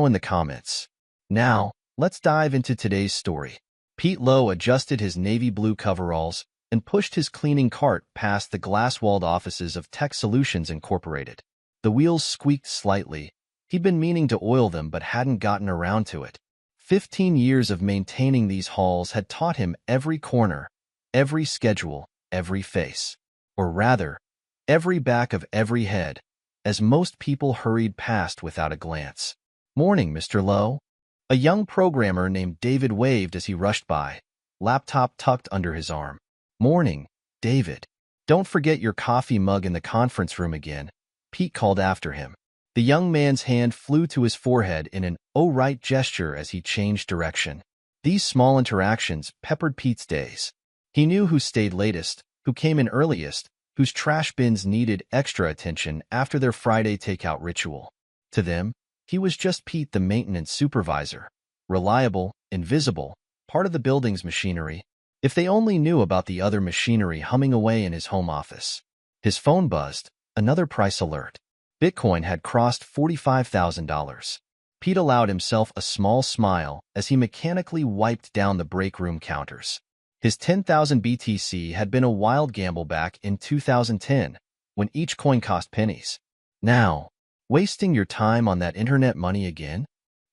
know in the comments. Now, let's dive into today's story. Pete Lowe adjusted his navy blue coveralls and pushed his cleaning cart past the glass-walled offices of Tech Solutions Incorporated. The wheels squeaked slightly. He'd been meaning to oil them but hadn't gotten around to it. 15 years of maintaining these halls had taught him every corner, every schedule, every face. Or rather, every back of every head, as most people hurried past without a glance. "Morning, Mr. Lowe." A young programmer named David waved as he rushed by, laptop tucked under his arm. "Morning, David. Don't forget your coffee mug in the conference room again," Pete called after him. The young man's hand flew to his forehead in an "oh right" gesture as he changed direction. These small interactions peppered Pete's days. He knew who stayed latest, who came in earliest, whose trash bins needed extra attention after their Friday takeout ritual. To them, he was just Pete, the maintenance supervisor. Reliable, invisible, part of the building's machinery. If they only knew about the other machinery humming away in his home office. His phone buzzed, another price alert. Bitcoin had crossed $45,000. Pete allowed himself a small smile as he mechanically wiped down the break room counters. His 10,000 BTC had been a wild gamble back in 2010, when each coin cost pennies. Now, wasting your time on that internet money again?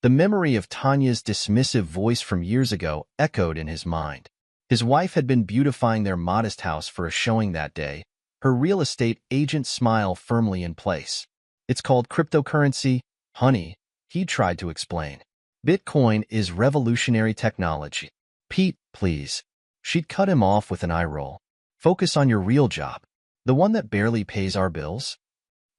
The memory of Tanya's dismissive voice from years ago echoed in his mind. His wife had been beautifying their modest house for a showing that day, her real estate agent smile firmly in place. "It's called cryptocurrency, honey," he tried to explain. "Bitcoin is revolutionary technology." "Pete, please." She'd cut him off with an eye roll. "Focus on your real job. The one that barely pays our bills."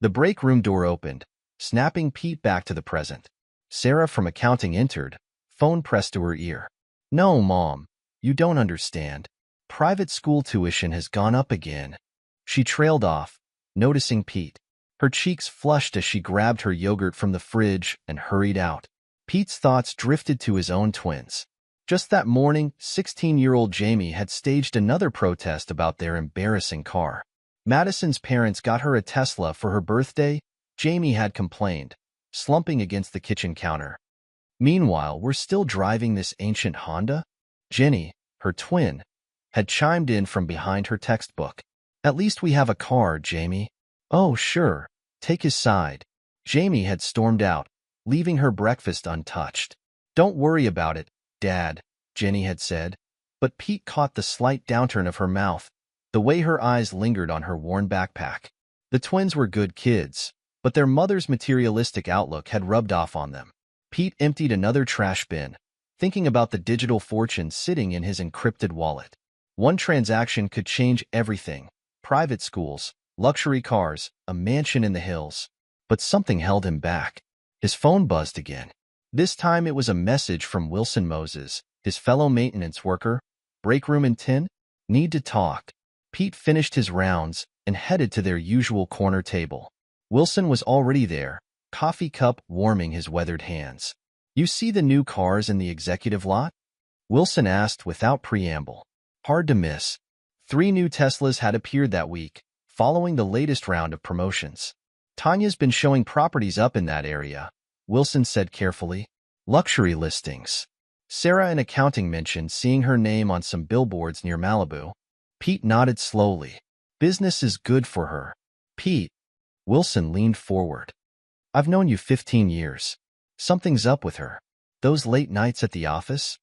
The break room door opened, snapping Pete back to the present. Sarah from accounting entered, phone pressed to her ear. "No, Mom, you don't understand. Private school tuition has gone up again." She trailed off, noticing Pete. Her cheeks flushed as she grabbed her yogurt from the fridge and hurried out. Pete's thoughts drifted to his own twins. Just that morning, 16-year-old Jamie had staged another protest about their embarrassing car. Madison's parents got her a Tesla for her birthday, Jamie had complained, slumping against the kitchen counter. "Meanwhile, we're still driving this ancient Honda?" Jenny, her twin, had chimed in from behind her textbook. "At least we have a car, Jamie." "Oh, sure, take his side." Jamie had stormed out, leaving her breakfast untouched. "Don't worry about it, Dad," Jenny had said, but Pete caught the slight downturn of her mouth, the way her eyes lingered on her worn backpack. The twins were good kids, but their mother's materialistic outlook had rubbed off on them. Pete emptied another trash bin, thinking about the digital fortune sitting in his encrypted wallet. One transaction could change everything: private schools, luxury cars, a mansion in the hills. But something held him back. His phone buzzed again. This time it was a message from Wilson Moses, his fellow maintenance worker. "Break room in 10? Need to talk." Pete finished his rounds and headed to their usual corner table. Wilson was already there, coffee cup warming his weathered hands. "You see the new cars in the executive lot?" Wilson asked without preamble. Hard to miss. 3 new Teslas had appeared that week, following the latest round of promotions. "Tanya's been showing properties up in that area," Wilson said carefully. "Luxury listings." Sarah in accounting mentioned seeing her name on some billboards near Malibu. Pete nodded slowly. "Business is good for her." "Pete." Wilson leaned forward. "I've known you 15 years. Something's up with her. Those late nights at the office?"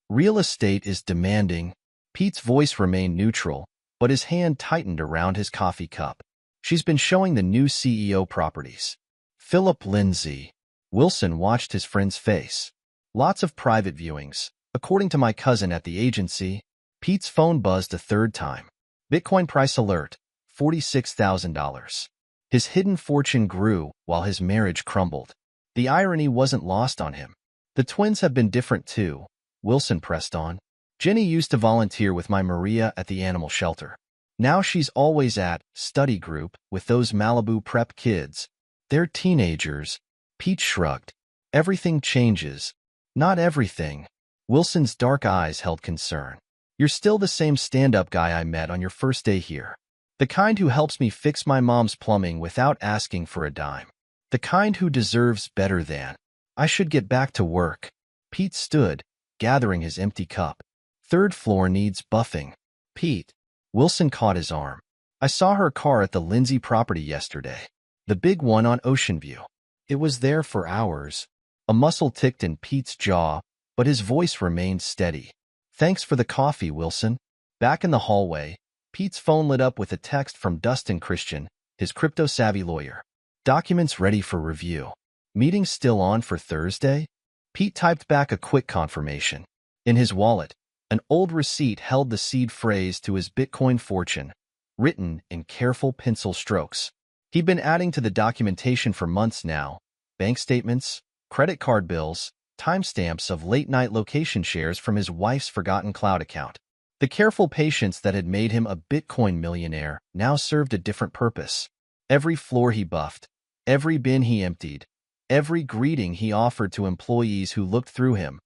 "Real estate is demanding." Pete's voice remained neutral, but his hand tightened around his coffee cup. "She's been showing the new CEO properties." "Philip Lindsay." Wilson watched his friend's face. "Lots of private viewings, according to my cousin at the agency." Pete's phone buzzed a third time. Bitcoin price alert, $46,000. His hidden fortune grew while his marriage crumbled. The irony wasn't lost on him. "The twins have been different too," Wilson pressed on. "Jenny used to volunteer with my Maria at the animal shelter. Now she's always at study group with those Malibu prep kids. They're teenagers." Pete shrugged. "Everything changes." "Not everything." Wilson's dark eyes held concern. "You're still the same stand-up guy I met on your first day here. The kind who helps me fix my mom's plumbing without asking for a dime. The kind who deserves better than." I should get back to work. Pete stood, gathering his empty cup. Third floor needs buffing. Pete. Wilson caught his arm. I saw her car at the Lindsay property yesterday. The big one on Ocean View. It was there for hours. A muscle ticked in Pete's jaw, but his voice remained steady. Thanks for the coffee, Wilson. Back in the hallway, Pete's phone lit up with a text from Dustin Christian, his crypto-savvy lawyer. Documents ready for review. Meeting still on for Thursday? Pete typed back a quick confirmation. In his wallet, an old receipt held the seed phrase to his Bitcoin fortune, written in careful pencil strokes. He'd been adding to the documentation for months now. Bank statements, credit card bills, timestamps of late-night location shares from his wife's forgotten cloud account. The careful patience that had made him a Bitcoin millionaire now served a different purpose. Every floor he buffed, every bin he emptied, every greeting he offered to employees who looked through him,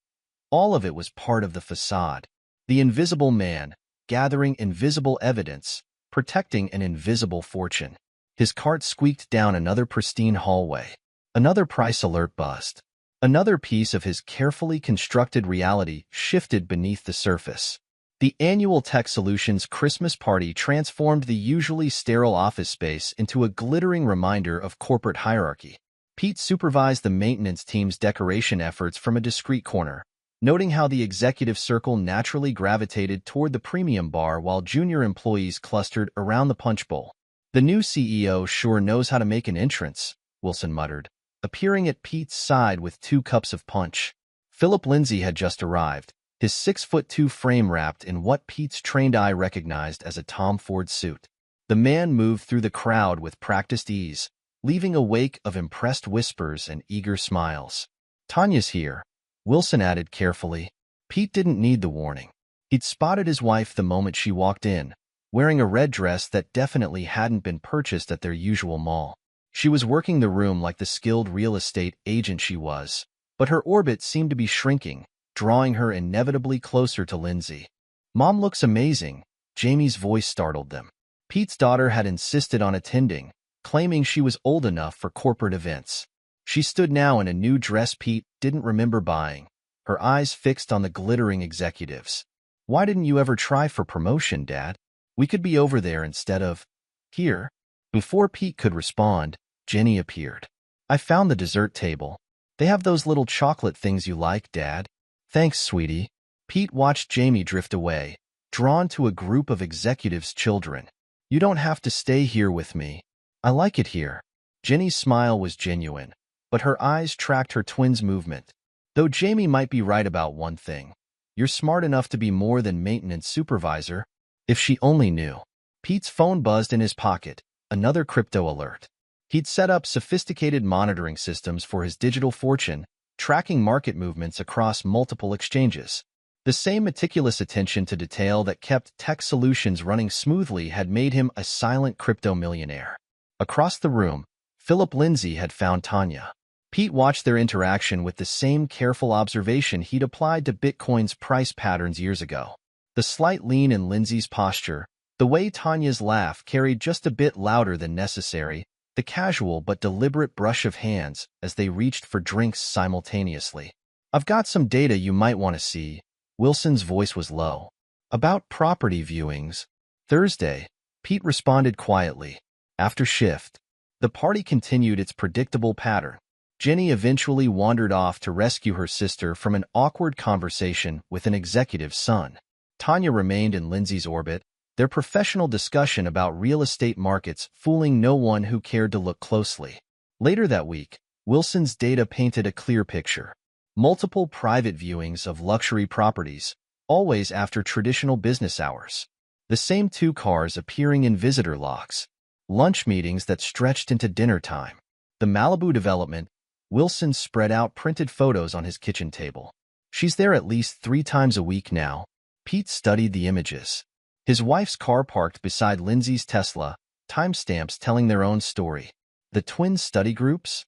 all of it was part of the facade. The invisible man, gathering invisible evidence, protecting an invisible fortune. His cart squeaked down another pristine hallway. Another price alert buzzed. Another piece of his carefully constructed reality shifted beneath the surface. The annual Tech Solutions Christmas party transformed the usually sterile office space into a glittering reminder of corporate hierarchy. Pete supervised the maintenance team's decoration efforts from a discreet corner, noting how the executive circle naturally gravitated toward the premium bar while junior employees clustered around the punch bowl. The new CEO sure knows how to make an entrance, Wilson muttered, appearing at Pete's side with 2 cups of punch. Philip Lindsay had just arrived, his 6'2" frame wrapped in what Pete's trained eye recognized as a Tom Ford suit. The man moved through the crowd with practiced ease, leaving a wake of impressed whispers and eager smiles. Tanya's here, Wilson added carefully. Pete didn't need the warning. He'd spotted his wife the moment she walked in, wearing a red dress that definitely hadn't been purchased at their usual mall. She was working the room like the skilled real estate agent she was, but her orbit seemed to be shrinking, drawing her inevitably closer to Lindsay. Mom looks amazing, Jamie's voice startled them. Pete's daughter had insisted on attending, claiming she was old enough for corporate events. She stood now in a new dress Pete didn't remember buying, her eyes fixed on the glittering executives. Why didn't you ever try for promotion, Dad? We could be over there instead of here. Before Pete could respond, Jenny appeared. I found the dessert table. They have those little chocolate things you like, Dad. Thanks, sweetie. Pete watched Jamie drift away, drawn to a group of executives' children. You don't have to stay here with me. I like it here. Jenny's smile was genuine, but her eyes tracked her twin's movement. Though Jamie might be right about one thing. You're smart enough to be more than maintenance supervisor. If she only knew. Pete's phone buzzed in his pocket, another crypto alert. He'd set up sophisticated monitoring systems for his digital fortune, tracking market movements across multiple exchanges. The same meticulous attention to detail that kept Tech Solutions running smoothly had made him a silent crypto millionaire. Across the room, Philip Lindsay had found Tanya. Pete watched their interaction with the same careful observation he'd applied to Bitcoin's price patterns years ago. The slight lean in Lindsay's posture, the way Tanya's laugh carried just a bit louder than necessary, the casual but deliberate brush of hands as they reached for drinks simultaneously. I've got some data you might want to see. Wilson's voice was low. About property viewings. Thursday, Pete responded quietly. After shift, the party continued its predictable pattern. Jenny eventually wandered off to rescue her sister from an awkward conversation with an executive's son. Tanya remained in Lindsay's orbit, their professional discussion about real estate markets fooling no one who cared to look closely. Later that week, Wilson's data painted a clear picture. Multiple private viewings of luxury properties, always after traditional business hours. The same 2 cars appearing in visitor logs. Lunch meetings that stretched into dinner time. The Malibu development, Wilson spread out printed photos on his kitchen table. She's there at least 3 times a week now. Pete studied the images. His wife's car parked beside Lindsay's Tesla, timestamps telling their own story. The twin study groups?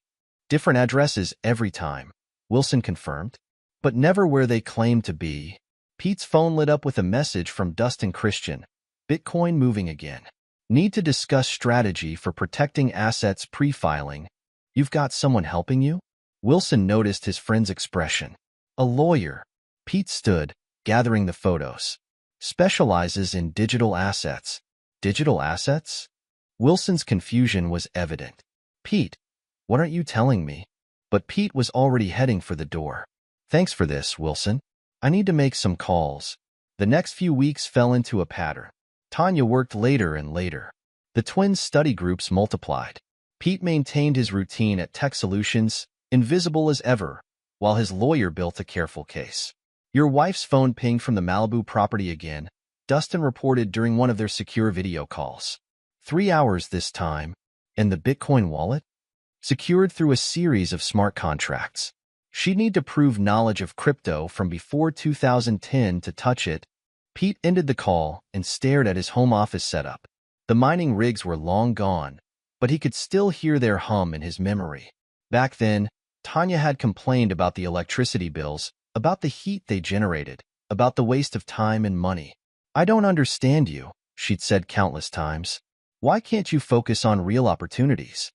Different addresses every time, Wilson confirmed, but never where they claimed to be. Pete's phone lit up with a message from Dustin Christian. Bitcoin moving again. Need to discuss strategy for protecting assets pre-filing. You've got someone helping you? Wilson noticed his friend's expression. A lawyer. Pete stood, gathering the photos. Specializes in digital assets. Digital assets? Wilson's confusion was evident. Pete, what aren't you telling me? But Pete was already heading for the door. Thanks for this, Wilson. I need to make some calls. The next few weeks fell into a pattern. Tanya worked later and later. The twins' study groups multiplied. Pete maintained his routine at Tech Solutions, invisible as ever, while his lawyer built a careful case. Your wife's phone pinged from the Malibu property again, Dustin reported during one of their secure video calls. 3 hours this time, and the Bitcoin wallet? Secured through a series of smart contracts. She'd need to prove knowledge of crypto from before 2010 to touch it. Pete ended the call and stared at his home office setup. The mining rigs were long gone, but he could still hear their hum in his memory. Back then, Tanya had complained about the electricity bills, about the heat they generated, about the waste of time and money. I don't understand you, she'd said countless times. Why can't you focus on real opportunities?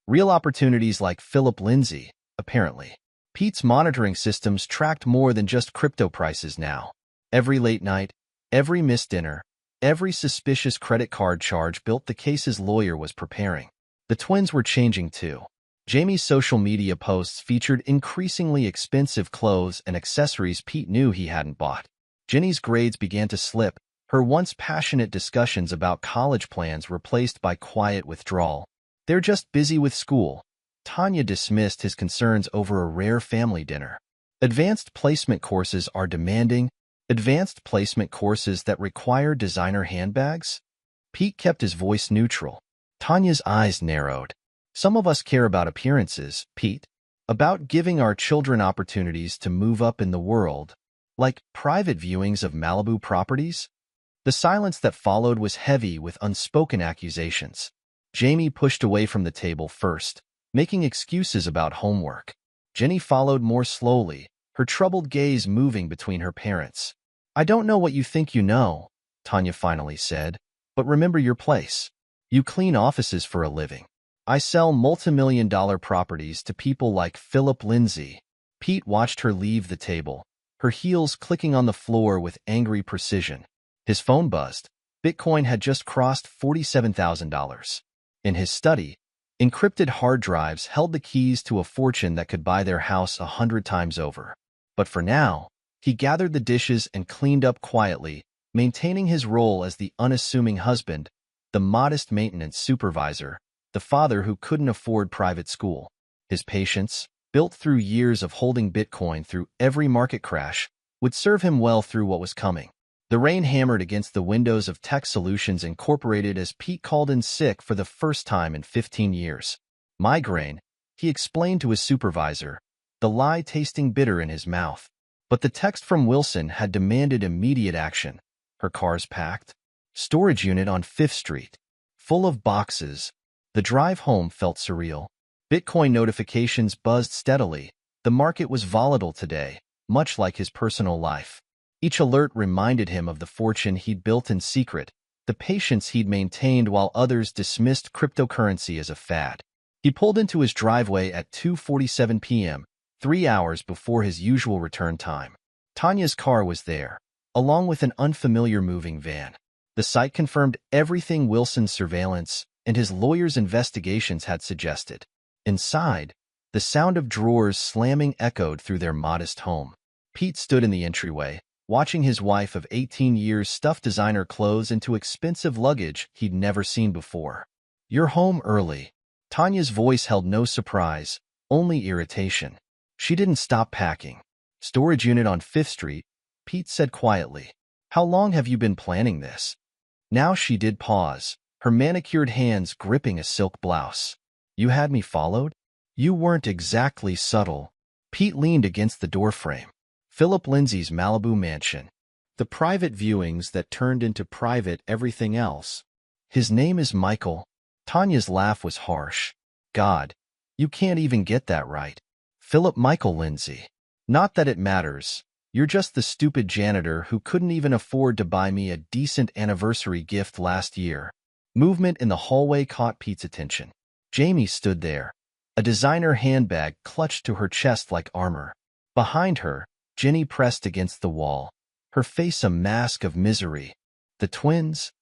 Real opportunities like Philip Lindsay, apparently. Pete's monitoring systems tracked more than just crypto prices now. Every late night, every missed dinner, every suspicious credit card charge built the case his lawyer was preparing. The twins were changing too. Jamie's social media posts featured increasingly expensive clothes and accessories Pete knew he hadn't bought. Jenny's grades began to slip, her once passionate discussions about college plans replaced by quiet withdrawal. They're just busy with school. Tanya dismissed his concerns over a rare family dinner. Advanced placement courses are demanding. Advanced placement courses that require designer handbags? Pete kept his voice neutral. Tanya's eyes narrowed. Some of us care about appearances, Pete. About giving our children opportunities to move up in the world. Like private viewings of Malibu properties? The silence that followed was heavy with unspoken accusations. Jamie pushed away from the table first, making excuses about homework. Jenny followed more slowly, her troubled gaze moving between her parents. I don't know what you think you know, Tanya finally said, but remember your place. You clean offices for a living. I sell multi-million-dollar properties to people like Philip Lindsay. Pete watched her leave the table, her heels clicking on the floor with angry precision. His phone buzzed. Bitcoin had just crossed $47,000. In his study, encrypted hard drives held the keys to a fortune that could buy their house 100 times over. But for now, he gathered the dishes and cleaned up quietly, maintaining his role as the unassuming husband, the modest maintenance supervisor, the father who couldn't afford private school. His patience, built through years of holding Bitcoin through every market crash, would serve him well through what was coming. The rain hammered against the windows of Tech Solutions Incorporated as Pete called in sick for the first time in 15 years. Migraine, he explained to his supervisor, the lie tasting bitter in his mouth. But the text from Wilson had demanded immediate action. Her car's packed. Storage unit on 5th Street. Full of boxes. The drive home felt surreal. Bitcoin notifications buzzed steadily. The market was volatile today, much like his personal life. Each alert reminded him of the fortune he'd built in secret, the patience he'd maintained while others dismissed cryptocurrency as a fad. He pulled into his driveway at 2:47 p.m., 3 hours before his usual return time. Tanya's car was there, along with an unfamiliar moving van. The site confirmed everything Wilson's surveillance and his lawyer's investigations had suggested. Inside, the sound of drawers slamming echoed through their modest home. Pete stood in the entryway, watching his wife of 18 years stuff designer clothes into expensive luggage he'd never seen before. You're home early. Tanya's voice held no surprise, only irritation. She didn't stop packing. Storage unit on 5th Street, Pete said quietly. How long have you been planning this? Now she did pause, her manicured hands gripping a silk blouse. You had me followed? You weren't exactly subtle. Pete leaned against the doorframe. Philip Lindsay's Malibu mansion. The private viewings that turned into private everything else. His name is Michael. Tanya's laugh was harsh. God, you can't even get that right. Philip Michael Lindsay. Not that it matters. You're just the stupid janitor who couldn't even afford to buy me a decent anniversary gift last year. Movement in the hallway caught Pete's attention. Jamie stood there, A designer handbag clutched to her chest like armor. Behind her, Jenny pressed against the wall, her face a mask of misery. The twins?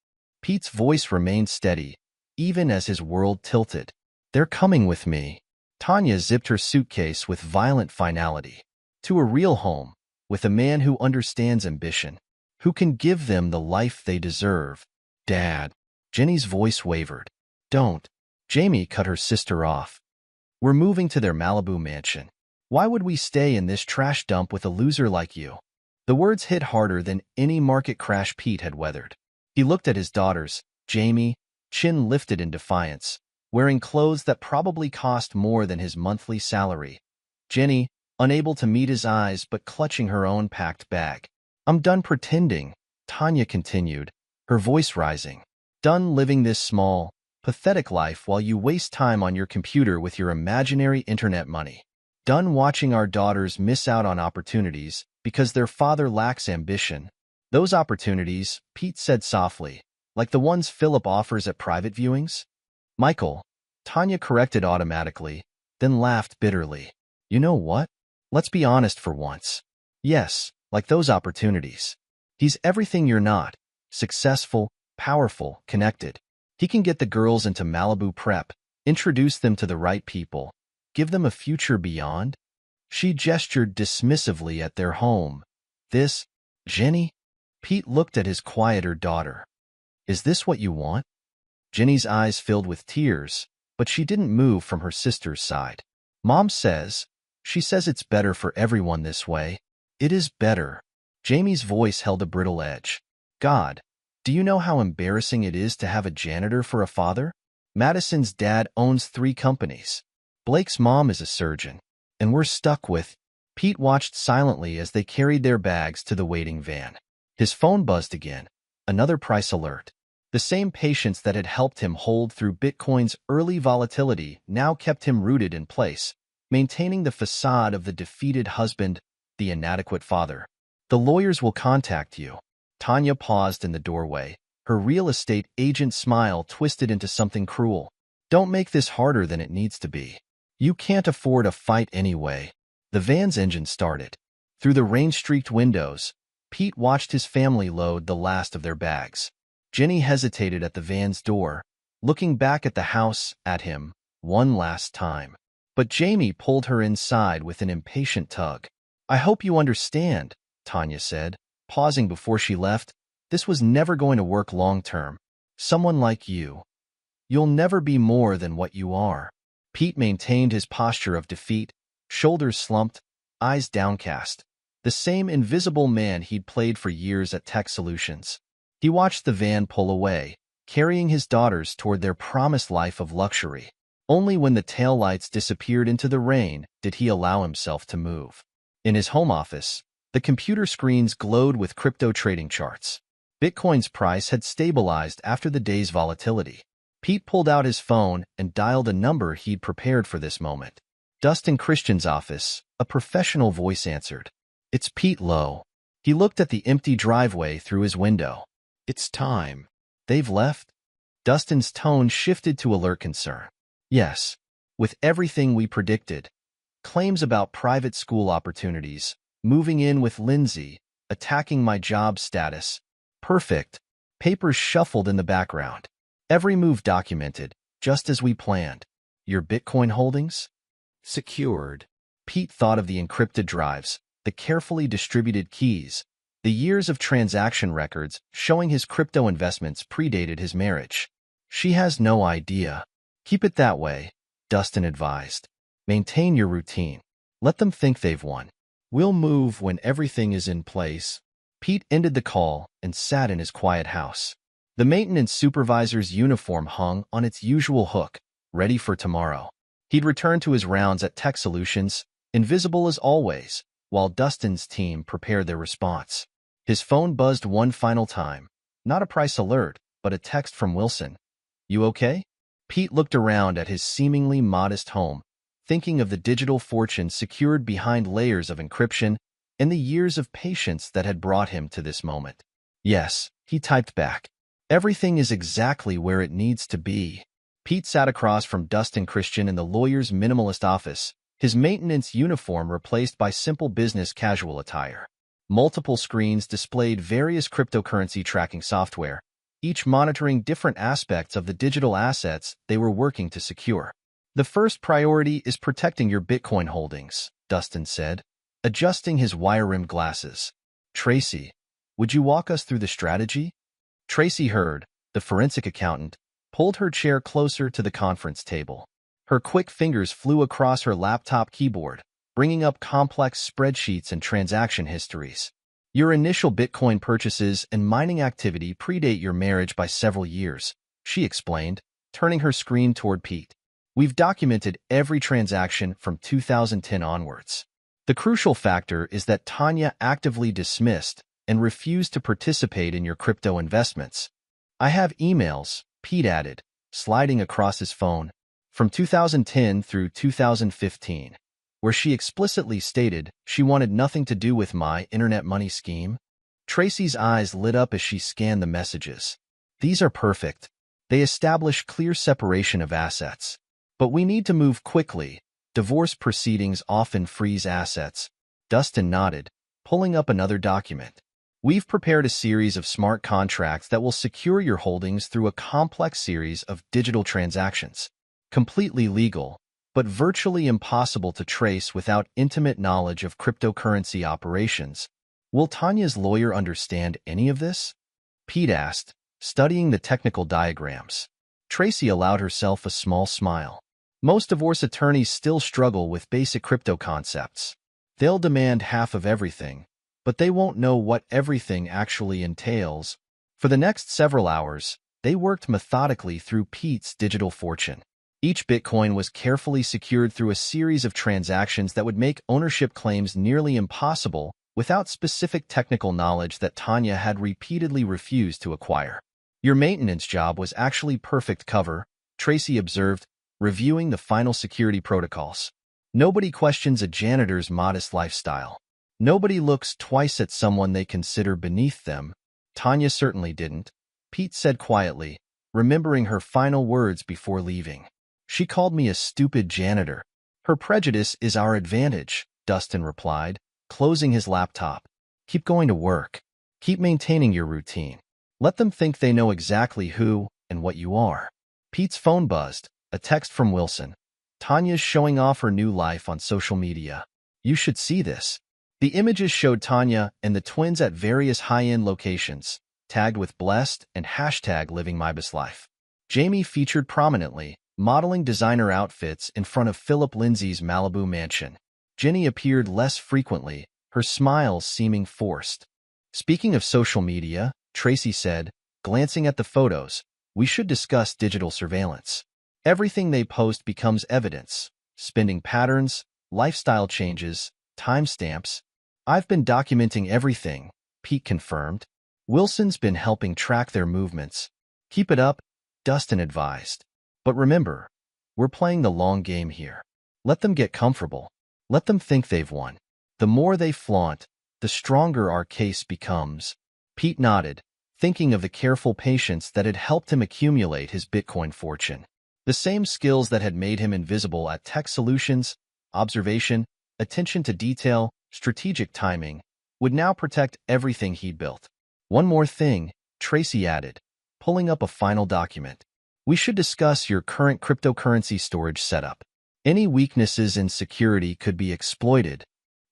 Pete's voice remained steady, even as his world tilted. They're coming with me. Tanya zipped her suitcase with violent finality. To a real home, with a man who understands ambition, who can give them the life they deserve. Dad. Jenny's voice wavered. Don't. Jamie cut her sister off. We're moving to their Malibu mansion. Why would we stay in this trash dump with a loser like you? The words hit harder than any market crash Pete had weathered. He looked at his daughters, Jamie, chin lifted in defiance, wearing clothes that probably cost more than his monthly salary. Jenny, unable to meet his eyes but clutching her own packed bag. I'm done pretending, Tanya continued, her voice rising. Done living this small, pathetic life while you waste time on your computer with your imaginary internet money. Done watching our daughters miss out on opportunities because their father lacks ambition. Those opportunities, Pete said softly, like the ones Philip offers at private viewings? Michael, Tanya corrected automatically, then laughed bitterly. You know what? Let's be honest for once. Yes, like those opportunities. He's everything you're not. Successful, powerful, connected. He can get the girls into Malibu prep, introduce them to the right people, give them a future beyond. She gestured dismissively at their home. This, Jenny? Pete looked at his quieter daughter. Is this what you want? Jenny's eyes filled with tears, but she didn't move from her sister's side. Mom says, she says it's better for everyone this way. It is better. Jamie's voice held a brittle edge. God, do you know how embarrassing it is to have a janitor for a father? Madison's dad owns 3 companies. Blake's mom is a surgeon, and we're stuck with... Pete watched silently as they carried their bags to the waiting van. His phone buzzed again. Another price alert. The same patience that had helped him hold through Bitcoin's early volatility now kept him rooted in place, maintaining the facade of the defeated husband, the inadequate father. The lawyers will contact you. Tanya paused in the doorway, her real estate agent smile twisted into something cruel. Don't make this harder than it needs to be. You can't afford a fight anyway. The van's engine started. Through the rain-streaked windows, Pete watched his family load the last of their bags. Jenny hesitated at the van's door, looking back at the house, at him, one last time. But Jamie pulled her inside with an impatient tug. I hope you understand, Tanya said, pausing before she left. This was never going to work long-term. Someone like you. You'll never be more than what you are. Pete maintained his posture of defeat, shoulders slumped, eyes downcast. The same invisible man he'd played for years at Tech Solutions. He watched the van pull away, carrying his daughters toward their promised life of luxury. Only when the taillights disappeared into the rain did he allow himself to move. In his home office, the computer screens glowed with crypto trading charts. Bitcoin's price had stabilized after the day's volatility. Pete pulled out his phone and dialed a number he'd prepared for this moment. Dustin Christian's office, a professional voice answered. It's Pete Lowe. He looked at the empty driveway through his window. It's time. They've left? Dustin's tone shifted to alert concern. Yes, with everything we predicted. Claims about private school opportunities, moving in with Lindsay, attacking my job status. Perfect. Papers shuffled in the background. Every move documented, just as we planned. Your Bitcoin holdings? Secured. Pete thought of the encrypted drives, the carefully distributed keys, the years of transaction records showing his crypto investments predated his marriage. She has no idea. Keep it that way, Dustin advised. Maintain your routine. Let them think they've won. We'll move when everything is in place. Pete ended the call and sat in his quiet house. The maintenance supervisor's uniform hung on its usual hook, ready for tomorrow. He'd returned to his rounds at Tech Solutions, invisible as always, while Dustin's team prepared their response. His phone buzzed one final time. Not a price alert, but a text from Wilson. You okay? Pete looked around at his seemingly modest home, thinking of the digital fortune secured behind layers of encryption and the years of patience that had brought him to this moment. Yes, he typed back. Everything is exactly where it needs to be. Pete sat across from Dustin Christian in the lawyer's minimalist office, his maintenance uniform replaced by simple business casual attire. Multiple screens displayed various cryptocurrency tracking software, each monitoring different aspects of the digital assets they were working to secure. The first priority is protecting your Bitcoin holdings, Dustin said, adjusting his wire-rimmed glasses. Tracy, would you walk us through the strategy? Tracy Hurd, the forensic accountant, pulled her chair closer to the conference table. Her quick fingers flew across her laptop keyboard, bringing up complex spreadsheets and transaction histories. Your initial Bitcoin purchases and mining activity predate your marriage by several years, she explained, turning her screen toward Pete. We've documented every transaction from 2010 onwards. The crucial factor is that Tanya actively dismissed and refused to participate in your crypto investments. I have emails, Pete added, sliding across his phone, from 2010 through 2015, where she explicitly stated she wanted nothing to do with my internet money scheme. Tracy's eyes lit up as she scanned the messages. These are perfect. They establish clear separation of assets. But we need to move quickly. Divorce proceedings often freeze assets. Dustin nodded, pulling up another document. We've prepared a series of smart contracts that will secure your holdings through a complex series of digital transactions. Completely legal, but virtually impossible to trace without intimate knowledge of cryptocurrency operations. Will Tanya's lawyer understand any of this? Pete asked, studying the technical diagrams. Tracy allowed herself a small smile. Most divorce attorneys still struggle with basic crypto concepts. They'll demand half of everything, but they won't know what everything actually entails. For the next several hours, they worked methodically through Pete's digital fortune. Each Bitcoin was carefully secured through a series of transactions that would make ownership claims nearly impossible without specific technical knowledge that Tanya had repeatedly refused to acquire. Your maintenance job was actually perfect cover, Tracy observed, reviewing the final security protocols. Nobody questions a janitor's modest lifestyle. Nobody looks twice at someone they consider beneath them. Tanya certainly didn't, Pete said quietly, remembering her final words before leaving. She called me a stupid janitor. Her prejudice is our advantage, Dustin replied, closing his laptop. Keep going to work. Keep maintaining your routine. Let them think they know exactly who and what you are. Pete's phone buzzed, a text from Wilson. Tanya's showing off her new life on social media. You should see this. The images showed Tanya and the twins at various high-end locations, tagged with blessed and hashtag living my best life. Jamie featured prominently, modeling designer outfits in front of Philip Lindsay's Malibu mansion. Jenny appeared less frequently, her smiles seeming forced. Speaking of social media, Tracy said, glancing at the photos, we should discuss digital surveillance. Everything they post becomes evidence. Spending patterns, lifestyle changes, timestamps. I've been documenting everything, Pete confirmed. Wilson's been helping track their movements. Keep it up, Dustin advised. But remember, we're playing the long game here. Let them get comfortable. Let them think they've won. The more they flaunt, the stronger our case becomes. Pete nodded, thinking of the careful patience that had helped him accumulate his Bitcoin fortune. The same skills that had made him invisible at Tech Solutions, observation, attention to detail, strategic timing, would now protect everything he'd built. One more thing, Tracy added, pulling up a final document. We should discuss your current cryptocurrency storage setup. Any weaknesses in security could be exploited.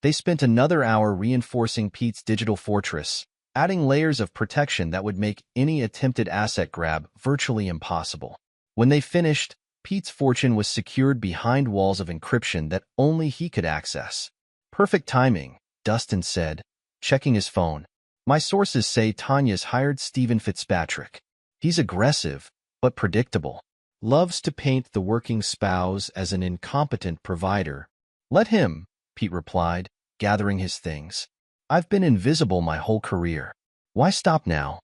They spent another hour reinforcing Pete's digital fortress, adding layers of protection that would make any attempted asset grab virtually impossible. When they finished, Pete's fortune was secured behind walls of encryption that only he could access. Perfect timing, Dustin said, checking his phone. My sources say Tanya's hired Stephen Fitzpatrick. He's aggressive, but predictable. Loves to paint the working spouse as an incompetent provider. Let him, Pete replied, gathering his things. I've been invisible my whole career. Why stop now?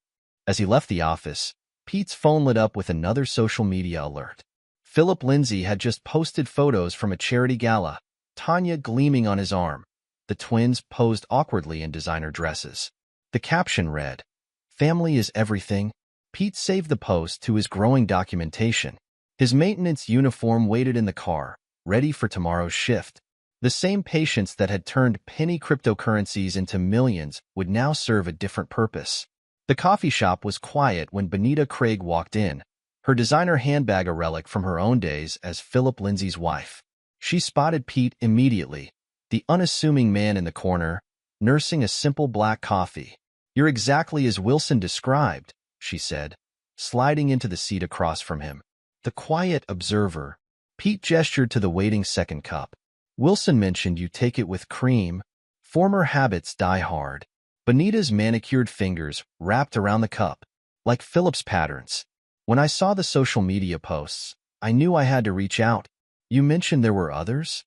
As he left the office, Pete's phone lit up with another social media alert. Philip Lindsay had just posted photos from a charity gala, Tanya gleaming on his arm. The twins posed awkwardly in designer dresses. The caption read, "Family is everything." Pete saved the post to his growing documentation. His maintenance uniform waited in the car, ready for tomorrow's shift. The same patience that had turned penny cryptocurrencies into millions would now serve a different purpose. The coffee shop was quiet when Benita Craig walked in, her designer handbag a relic from her own days as Philip Lindsay's wife. She spotted Pete immediately, the unassuming man in the corner, nursing a simple black coffee. "You're exactly as Wilson described," she said, sliding into the seat across from him. The quiet observer. Pete gestured to the waiting second cup. "Wilson mentioned you take it with cream. Former habits die hard." Benita's manicured fingers wrapped around the cup, like Philip's patterns. "When I saw the social media posts, I knew I had to reach out. You mentioned there were others?"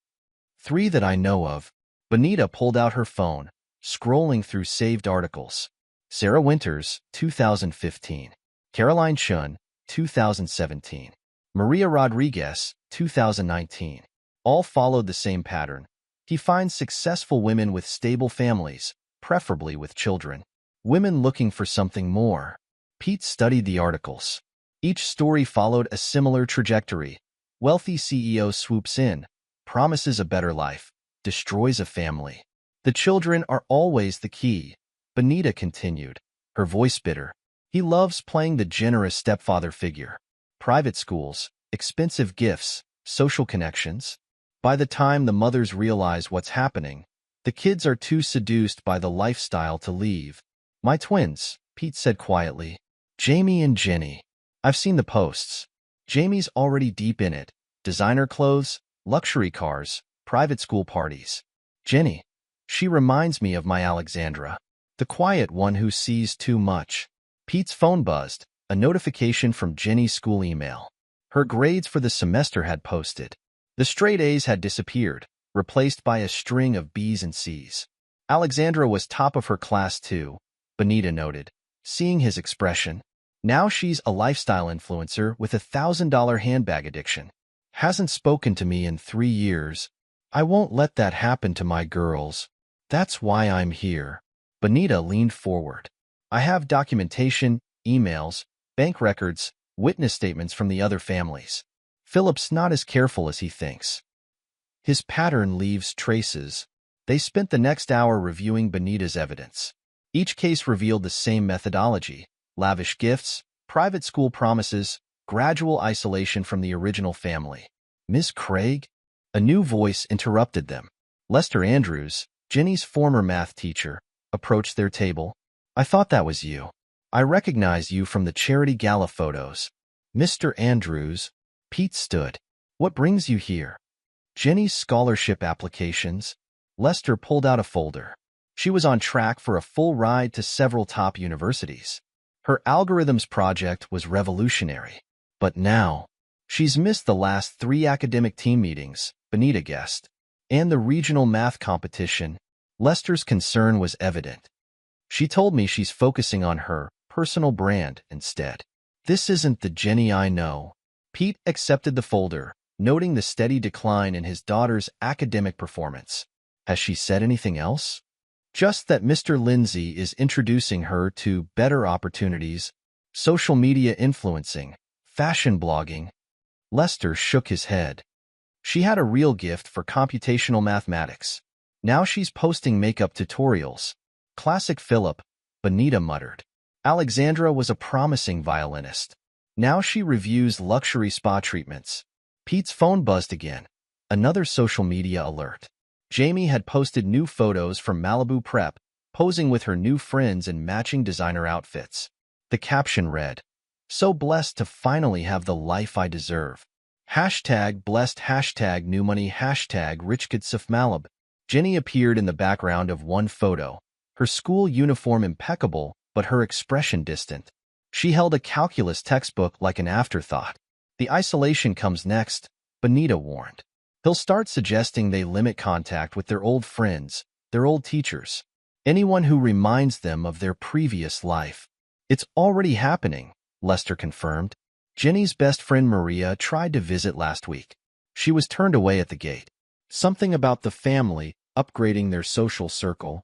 "3 that I know of." Benita pulled out her phone, scrolling through saved articles. Sarah Winters, 2015. Caroline Chun, 2017. Maria Rodriguez, 2019. All followed the same pattern. He finds successful women with stable families, preferably with children. Women looking for something more. Pete studied the articles. Each story followed a similar trajectory. Wealthy CEO swoops in, promises a better life, destroys a family. The children are always the key, Benita continued, her voice bitter. He loves playing the generous stepfather figure. Private schools, expensive gifts, social connections. By the time the mothers realize what's happening, the kids are too seduced by the lifestyle to leave. "My twins," Pete said quietly. "Jamie and Jenny. I've seen the posts. Jamie's already deep in it. Designer clothes, luxury cars, private school parties. Jenny, she reminds me of my Alexandra, the quiet one who sees too much." Pete's phone buzzed, a notification from Jenny's school email. Her grades for the semester had posted. The straight A's had disappeared, replaced by a string of B's and C's. Alexandra was top of her class too, Benita noted, seeing his expression. Now she's a lifestyle influencer with a $1,000 handbag addiction. Hasn't spoken to me in 3 years. I won't let that happen to my girls. That's why I'm here. Benita leaned forward. I have documentation, emails, bank records, witness statements from the other families. Philip's not as careful as he thinks. His pattern leaves traces. They spent the next hour reviewing Benita's evidence. Each case revealed the same methodology: lavish gifts, private school promises, gradual isolation from the original family. "Miss Craig?" A new voice interrupted them. Lester Andrews, Jenny's former math teacher, approached their table. "I thought that was you. I recognize you from the charity gala photos." "Mr. Andrews," Pete stood. "What brings you here?" "Jenny's scholarship applications." Lester pulled out a folder. She was on track for a full ride to several top universities. Her algorithms project was revolutionary. But now, she's missed the last 3 academic team meetings, Benita guessed, and the regional math competition. Lester's concern was evident. "She told me she's focusing on her personal brand instead. This isn't the Jenny I know." Pete accepted the folder, noting the steady decline in his daughter's academic performance. "Has she said anything else?" "Just that Mr. Lindsay is introducing her to better opportunities, social media influencing, fashion blogging." Lester shook his head. "She had a real gift for computational mathematics. Now she's posting makeup tutorials." "Classic Philip," Benita muttered. Alexandra was a promising violinist. Now she reviews luxury spa treatments. Pete's phone buzzed again. Another social media alert. Jamie had posted new photos from Malibu Prep, posing with her new friends in matching designer outfits. The caption read, "So blessed to finally have the life I deserve. Hashtag blessed, hashtag new money, hashtag rich kids of Malibu." Jenny appeared in the background of one photo, her school uniform impeccable, but her expression distant. She held a calculus textbook like an afterthought. "The isolation comes next," Benita warned. "He'll start suggesting they limit contact with their old friends, their old teachers, anyone who reminds them of their previous life." "It's already happening," Lester confirmed. Jenny's best friend Maria tried to visit last week. She was turned away at the gate. Something about the family upgrading their social circle.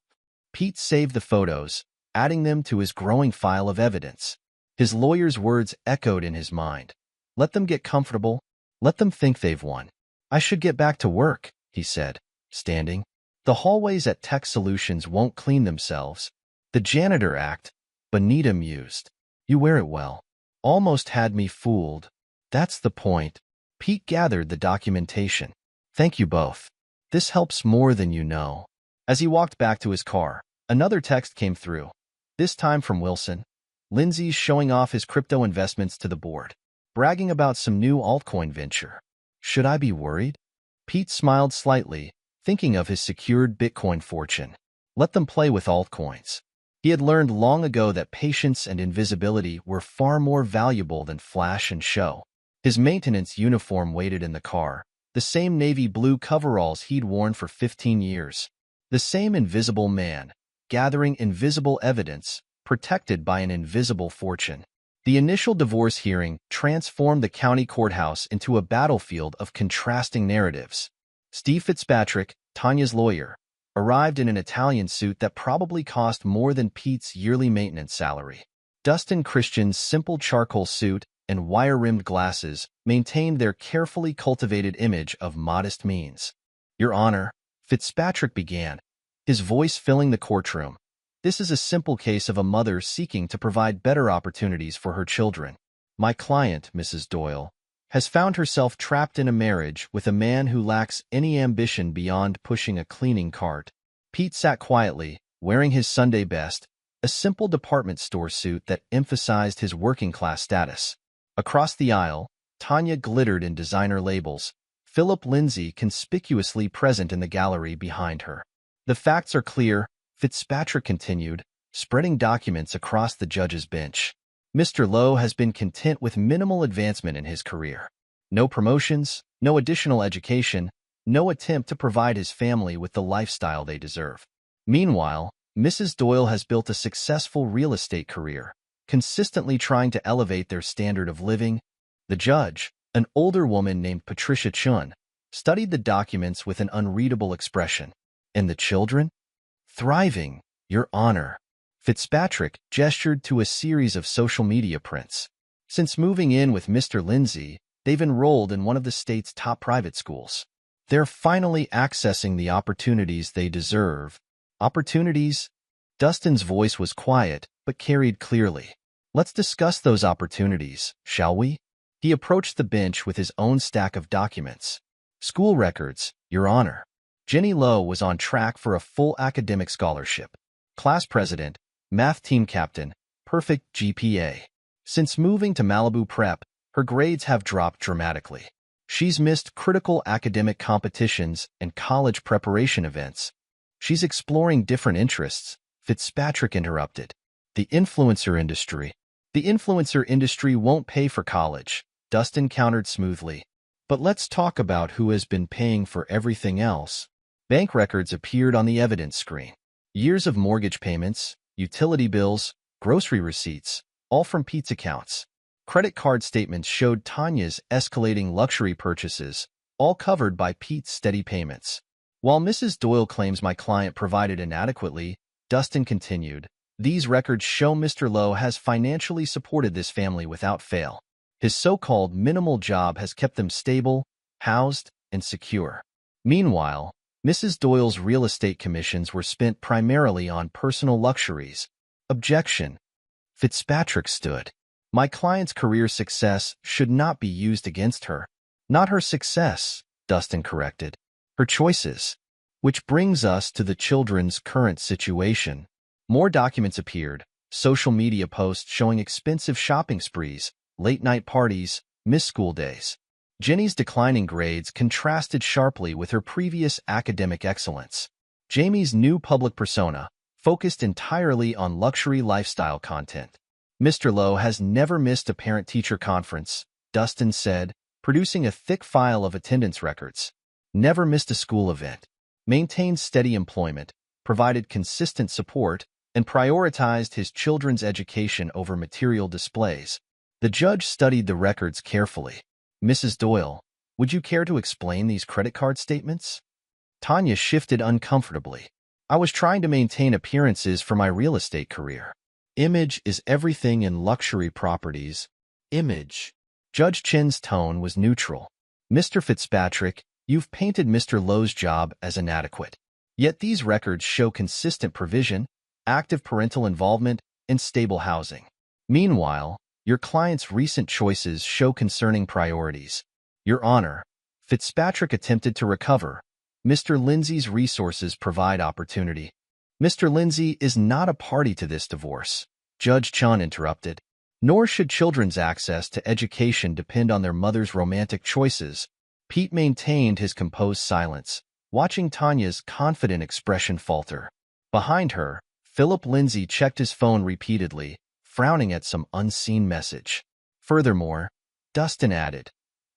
Pete saved the photos, adding them to his growing file of evidence. His lawyer's words echoed in his mind. Let them get comfortable. Let them think they've won. I should get back to work, he said, standing. The hallways at Tech Solutions won't clean themselves. The janitor act, Bonita mused. You wear it well. Almost had me fooled. That's the point. Pete gathered the documentation. Thank you both. This helps more than you know. As he walked back to his car, another text came through, this time from Wilson. Lindsay's showing off his crypto investments to the board, bragging about some new altcoin venture. Should I be worried? Pete smiled slightly, thinking of his secured Bitcoin fortune. Let them play with altcoins. He had learned long ago that patience and invisibility were far more valuable than flash and show. His maintenance uniform waited in the car, the same navy blue coveralls he'd worn for 15 years. The same invisible man, gathering invisible evidence, protected by an invisible fortune. The initial divorce hearing transformed the county courthouse into a battlefield of contrasting narratives. Steve Fitzpatrick, Tanya's lawyer, arrived in an Italian suit that probably cost more than Pete's yearly maintenance salary. Dustin Christian's simple charcoal suit and wire-rimmed glasses maintained their carefully cultivated image of modest means. Your Honor, Fitzpatrick began, his voice filling the courtroom. This is a simple case of a mother seeking to provide better opportunities for her children. My client, Mrs. Doyle, has found herself trapped in a marriage with a man who lacks any ambition beyond pushing a cleaning cart. Pete sat quietly, wearing his Sunday best, a simple department store suit that emphasized his working-class status. Across the aisle, Tanya glittered in designer labels, Philip Lindsay conspicuously present in the gallery behind her. The facts are clear, Fitzpatrick continued, spreading documents across the judge's bench. Mr. Lowe has been content with minimal advancement in his career. No promotions, no additional education, no attempt to provide his family with the lifestyle they deserve. Meanwhile, Mrs. Doyle has built a successful real estate career, consistently trying to elevate their standard of living. The judge, an older woman named Patricia Chun, studied the documents with an unreadable expression. And the children? Thriving, Your Honor. Fitzpatrick gestured to a series of social media prints. Since moving in with Mr. Lindsay, they've enrolled in one of the state's top private schools. They're finally accessing the opportunities they deserve. Opportunities? Dustin's voice was quiet, but carried clearly. Let's discuss those opportunities, shall we? He approached the bench with his own stack of documents. School records, Your Honor. Jenny Lowe was on track for a full academic scholarship. Class president, math team captain, perfect GPA. Since moving to Malibu Prep, her grades have dropped dramatically. She's missed critical academic competitions and college preparation events. She's exploring different interests, Fitzpatrick interrupted. The influencer industry. The influencer industry won't pay for college, Dustin countered smoothly. But let's talk about who has been paying for everything else. Bank records appeared on the evidence screen. Years of mortgage payments, utility bills, grocery receipts, all from Pete's accounts. Credit card statements showed Tanya's escalating luxury purchases, all covered by Pete's steady payments. While Mrs. Doyle claims my client provided inadequately, Dustin continued, these records show Mr. Lowe has financially supported this family without fail. His so-called minimal job has kept them stable, housed, and secure. Meanwhile, Mrs. Doyle's real estate commissions were spent primarily on personal luxuries. Objection. Fitzpatrick stood. My client's career success should not be used against her. Not her success, Dustin corrected. Her choices. Which brings us to the children's current situation. More documents appeared, social media posts showing expensive shopping sprees, late-night parties, missed school days. Jenny's declining grades contrasted sharply with her previous academic excellence. Jamie's new public persona focused entirely on luxury lifestyle content. Mr. Lowe has never missed a parent-teacher conference, Dustin said, producing a thick file of attendance records. Never missed a school event. Maintained steady employment, provided consistent support, and prioritized his children's education over material displays. The judge studied the records carefully. Mrs. Doyle, would you care to explain these credit card statements? Tanya shifted uncomfortably. I was trying to maintain appearances for my real estate career. Image is everything in luxury properties. Image. Judge Chin's tone was neutral. Mr. Fitzpatrick, you've painted Mr. Lowe's job as inadequate. Yet these records show consistent provision, active parental involvement, and stable housing. Meanwhile, your client's recent choices show concerning priorities. Your Honor, Fitzpatrick attempted to recover. Mr. Lindsay's resources provide opportunity. Mr. Lindsay is not a party to this divorce, Judge Chan interrupted. Nor should children's access to education depend on their mother's romantic choices. Pete maintained his composed silence, watching Tanya's confident expression falter. Behind her, Philip Lindsay checked his phone repeatedly, frowning at some unseen message. Furthermore, Dustin added,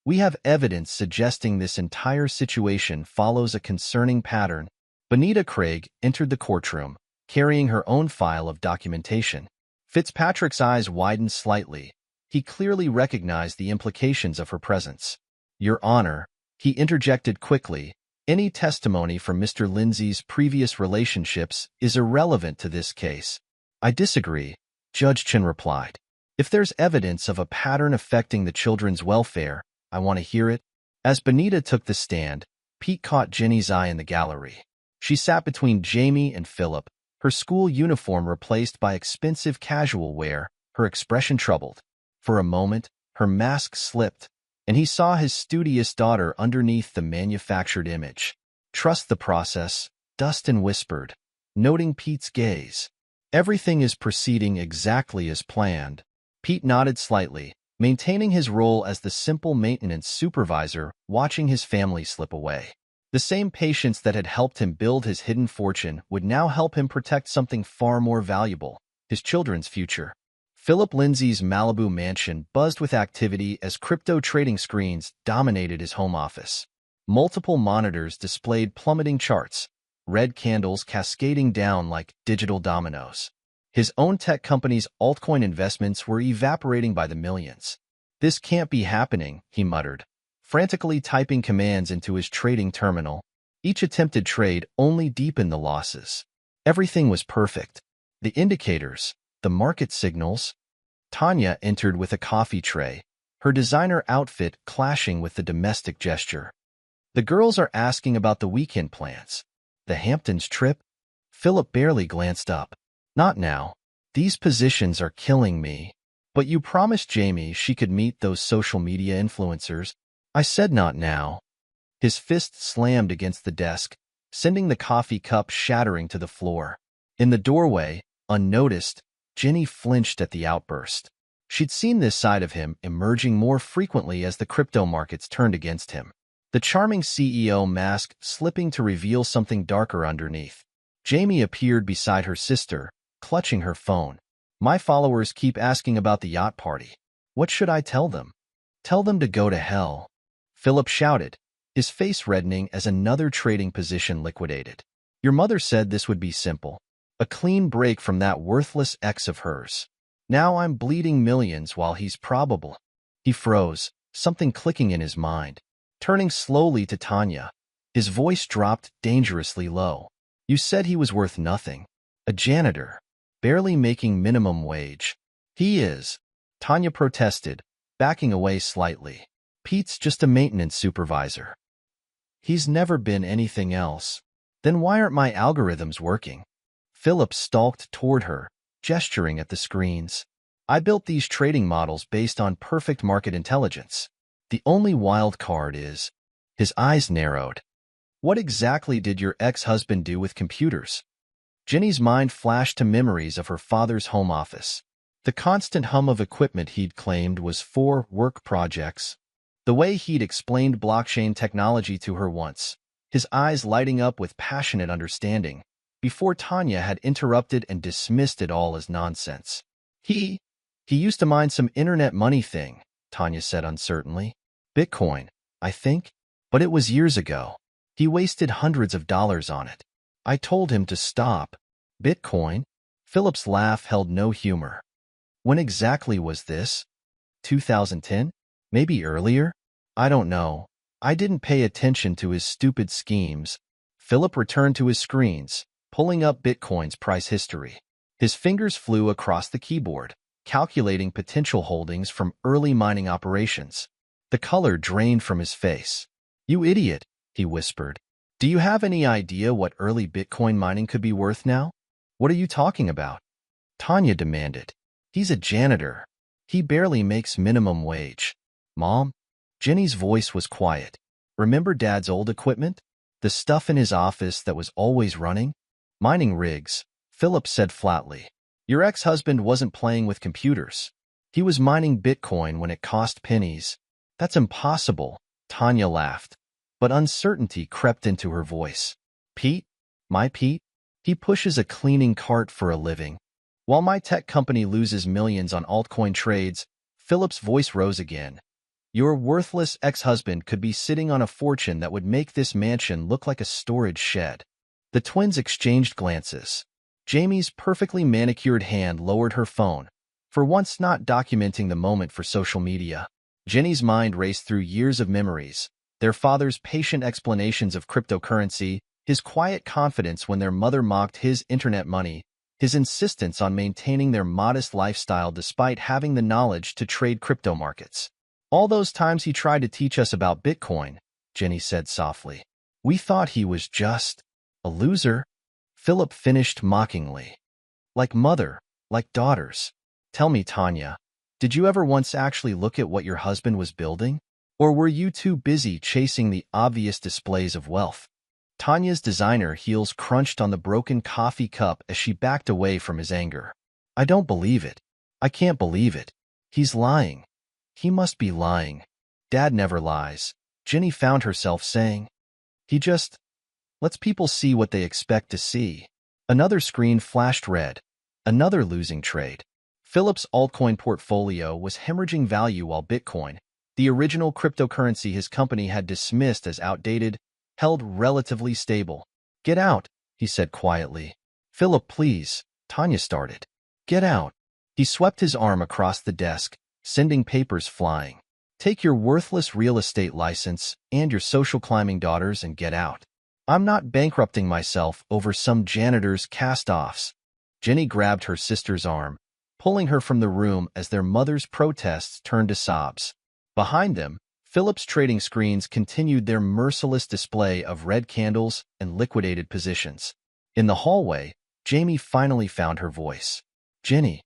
"We have evidence suggesting this entire situation follows a concerning pattern." Benita Craig entered the courtroom, carrying her own file of documentation. Fitzpatrick's eyes widened slightly. He clearly recognized the implications of her presence. Your Honor, he interjected quickly, any testimony from Mr. Lindsay's previous relationships is irrelevant to this case. I disagree, Judge Chin replied. If there's evidence of a pattern affecting the children's welfare, I want to hear it. As Benita took the stand, Pete caught Jenny's eye in the gallery. She sat between Jamie and Philip, her school uniform replaced by expensive casual wear, her expression troubled. For a moment, her mask slipped, and he saw his studious daughter underneath the manufactured image. Trust the process, Dustin whispered, noting Pete's gaze. Everything is proceeding exactly as planned. Pete nodded slightly, maintaining his role as the simple maintenance supervisor, watching his family slip away. The same patience that had helped him build his hidden fortune would now help him protect something far more valuable, his children's future. Philip Lindsay's Malibu mansion buzzed with activity as crypto trading screens dominated his home office. Multiple monitors displayed plummeting charts, red candles cascading down like digital dominoes. His own tech company's altcoin investments were evaporating by the millions. This can't be happening, he muttered, frantically typing commands into his trading terminal. Each attempted trade only deepened the losses. Everything was perfect. The indicators, the market signals. Tanya entered with a coffee tray, her designer outfit clashing with the domestic gesture. The girls are asking about the weekend plans. The Hamptons trip? Philip barely glanced up. Not now. These positions are killing me. But you promised Jamie she could meet those social media influencers. I said not now. His fist slammed against the desk, sending the coffee cup shattering to the floor. In the doorway, unnoticed, Jenny flinched at the outburst. She'd seen this side of him emerging more frequently as the crypto markets turned against him. The charming CEO mask slipping to reveal something darker underneath. Jamie appeared beside her sister, clutching her phone. My followers keep asking about the yacht party. What should I tell them? Tell them to go to hell. Philip shouted, his face reddening as another trading position liquidated. Your mother said this would be simple. A clean break from that worthless ex of hers. Now I'm bleeding millions while he's probable. He froze, something clicking in his mind. Turning slowly to Tanya, his voice dropped dangerously low. You said he was worth nothing. A janitor, barely making minimum wage. He is. Tanya protested, backing away slightly. Pete's just a maintenance supervisor. He's never been anything else. Then why aren't my algorithms working? Philip stalked toward her, gesturing at the screens. I built these trading models based on perfect market intelligence. The only wild card is... His eyes narrowed. What exactly did your ex-husband do with computers? Jenny's mind flashed to memories of her father's home office. The constant hum of equipment he'd claimed was for work projects. The way he'd explained blockchain technology to her once, his eyes lighting up with passionate understanding, before Tanya had interrupted and dismissed it all as nonsense. He used to mine some internet money thing, Tanya said uncertainly. Bitcoin, I think, but it was years ago. He wasted hundreds of dollars on it. I told him to stop. Bitcoin? Philip's laugh held no humor. When exactly was this? 2010? Maybe earlier? I don't know. I didn't pay attention to his stupid schemes. Philip returned to his screens, pulling up Bitcoin's price history. His fingers flew across the keyboard. calculating potential holdings from early mining operations. The color drained from his face. "You idiot," he whispered. "Do you have any idea what early Bitcoin mining could be worth now?" "What are you talking about?" Tanya demanded. "He's a janitor. He barely makes minimum wage." "Mom?" Jenny's voice was quiet. "Remember Dad's old equipment? The stuff in his office that was always running?" "Mining rigs," Philip said flatly. "Your ex-husband wasn't playing with computers. He was mining Bitcoin when it cost pennies." "That's impossible," Tanya laughed, but uncertainty crept into her voice. "Pete? My Pete? He pushes a cleaning cart for a living. While my tech company loses millions on altcoin trades," Philip's voice rose again. "Your worthless ex-husband could be sitting on a fortune that would make this mansion look like a storage shed." The twins exchanged glances. Jamie's perfectly manicured hand lowered her phone, for once not documenting the moment for social media. Jenny's mind raced through years of memories, their father's patient explanations of cryptocurrency, his quiet confidence when their mother mocked his internet money, his insistence on maintaining their modest lifestyle despite having the knowledge to trade crypto markets. "All those times he tried to teach us about Bitcoin," Jenny said softly. "We thought he was just a loser," Philip finished mockingly. "Like mother, like daughters. Tell me, Tanya, did you ever once actually look at what your husband was building? Or were you too busy chasing the obvious displays of wealth?" Tanya's designer heels crunched on the broken coffee cup as she backed away from his anger. "I don't believe it. I can't believe it. He's lying. He must be lying. Dad never lies," Jenny found herself saying. "He just lets people see what they expect to see." Another screen flashed red. Another losing trade. Philip's altcoin portfolio was hemorrhaging value while Bitcoin, the original cryptocurrency his company had dismissed as outdated, held relatively stable. "Get out," he said quietly. "Philip, please," Tanya started. "Get out." He swept his arm across the desk, sending papers flying. "Take your worthless real estate license and your social climbing daughters and get out. I'm not bankrupting myself over some janitor's cast-offs." Jenny grabbed her sister's arm, pulling her from the room as their mother's protests turned to sobs. Behind them, Philip's trading screens continued their merciless display of red candles and liquidated positions. In the hallway, Jamie finally found her voice. "Jenny,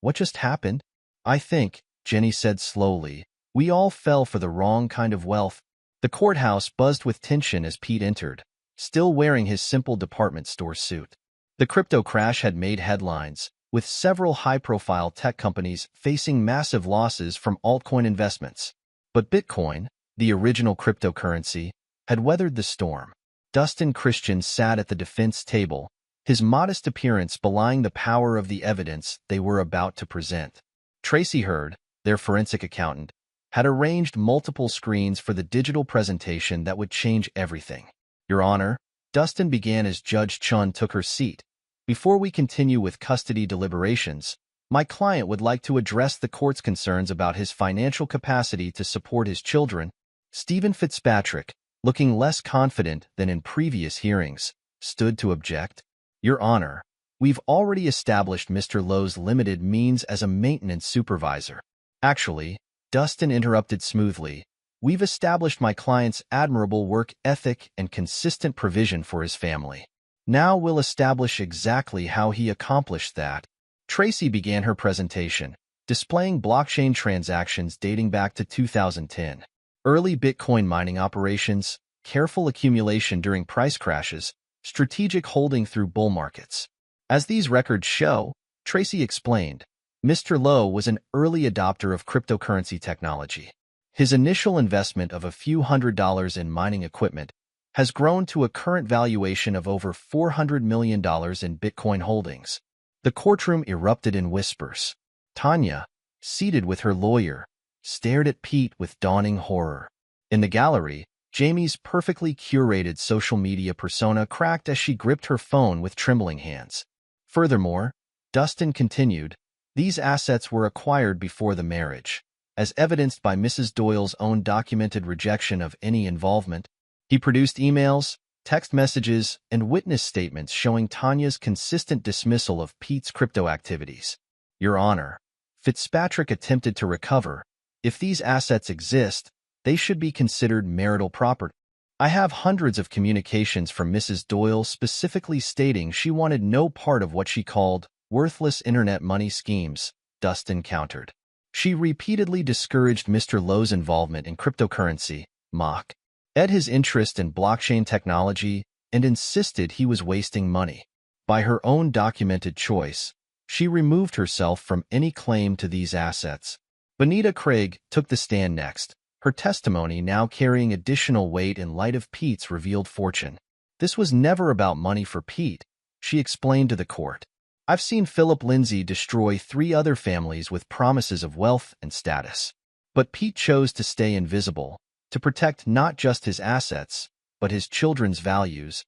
what just happened?" "I think," Jenny said slowly, "we all fell for the wrong kind of wealth." The courthouse buzzed with tension as Pete entered, still wearing his simple department store suit. The crypto crash had made headlines, with several high-profile tech companies facing massive losses from altcoin investments. But Bitcoin, the original cryptocurrency, had weathered the storm. Dustin Christian sat at the defense table, his modest appearance belying the power of the evidence they were about to present. Tracy Hurd, their forensic accountant, had arranged multiple screens for the digital presentation that would change everything. "Your Honor," Dustin began as Judge Chun took her seat. "Before we continue with custody deliberations, my client would like to address the court's concerns about his financial capacity to support his children." Stephen Fitzpatrick, looking less confident than in previous hearings, stood to object. "Your Honor, we've already established Mr. Lowe's limited means as a maintenance supervisor." "Actually," Dustin interrupted smoothly, "we've established my client's admirable work ethic and consistent provision for his family. Now we'll establish exactly how he accomplished that." Tracy began her presentation, displaying blockchain transactions dating back to 2010, early Bitcoin mining operations, careful accumulation during price crashes, strategic holding through bull markets. As these records show, Tracy explained, Mr. Lowe was an early adopter of cryptocurrency technology. His initial investment of a few $100s in mining equipment has grown to a current valuation of over $400 million in Bitcoin holdings. The courtroom erupted in whispers. Tanya, seated with her lawyer, stared at Pete with dawning horror. In the gallery, Jamie's perfectly curated social media persona cracked as she gripped her phone with trembling hands. Furthermore, Dustin continued, these assets were acquired before the marriage, as evidenced by Mrs. Doyle's own documented rejection of any involvement. He produced emails, text messages, and witness statements showing Tanya's consistent dismissal of Pete's crypto activities. Your Honor, Fitzpatrick attempted to recover. If these assets exist, they should be considered marital property. I have hundreds of communications from Mrs. Doyle specifically stating she wanted no part of what she called worthless internet money schemes, Dustin countered. She repeatedly discouraged Mr. Lowe's involvement in cryptocurrency, mock, at his interest in blockchain technology, and insisted he was wasting money. By her own documented choice, she removed herself from any claim to these assets. Benita Craig took the stand next, her testimony now carrying additional weight in light of Pete's revealed fortune. This was never about money for Pete, she explained to the court. I've seen Philip Lindsay destroy 3 other families with promises of wealth and status. But Pete chose to stay invisible, to protect not just his assets, but his children's values.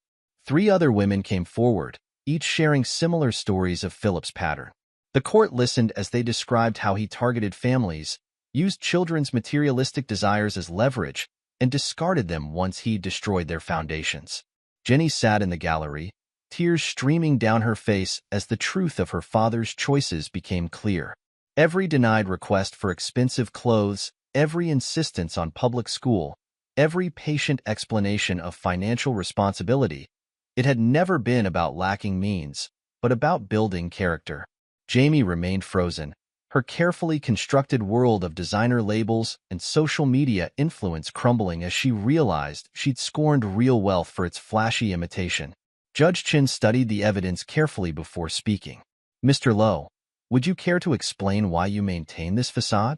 3 other women came forward, each sharing similar stories of Philip's pattern. The court listened as they described how he targeted families, used children's materialistic desires as leverage, and discarded them once he destroyed their foundations. Jenny sat in the gallery, tears streaming down her face as the truth of her father's choices became clear. Every denied request for expensive clothes, every insistence on public school, every patient explanation of financial responsibility, it had never been about lacking means, but about building character. Jamie remained frozen, her carefully constructed world of designer labels and social media influence crumbling as she realized she'd scorned real wealth for its flashy imitation. Judge Chin studied the evidence carefully before speaking. Mr. Lowe, would you care to explain why you maintain this facade?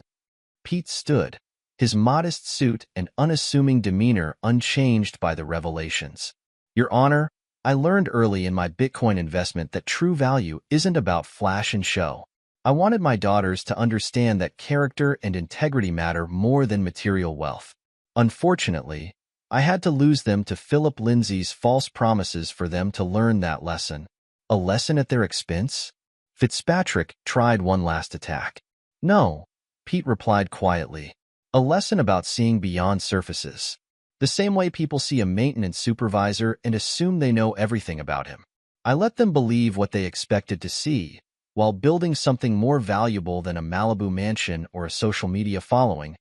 Pete stood, his modest suit and unassuming demeanor unchanged by the revelations. Your Honor, I learned early in my Bitcoin investment that true value isn't about flash and show. I wanted my daughters to understand that character and integrity matter more than material wealth. Unfortunately, I had to lose them to Philip Lindsay's false promises for them to learn that lesson. A lesson at their expense? Fitzpatrick tried one last attack. No, Pete replied quietly. A lesson about seeing beyond surfaces. The same way people see a maintenance supervisor and assume they know everything about him. I let them believe what they expected to see, while building something more valuable than a Malibu mansion or a social media following.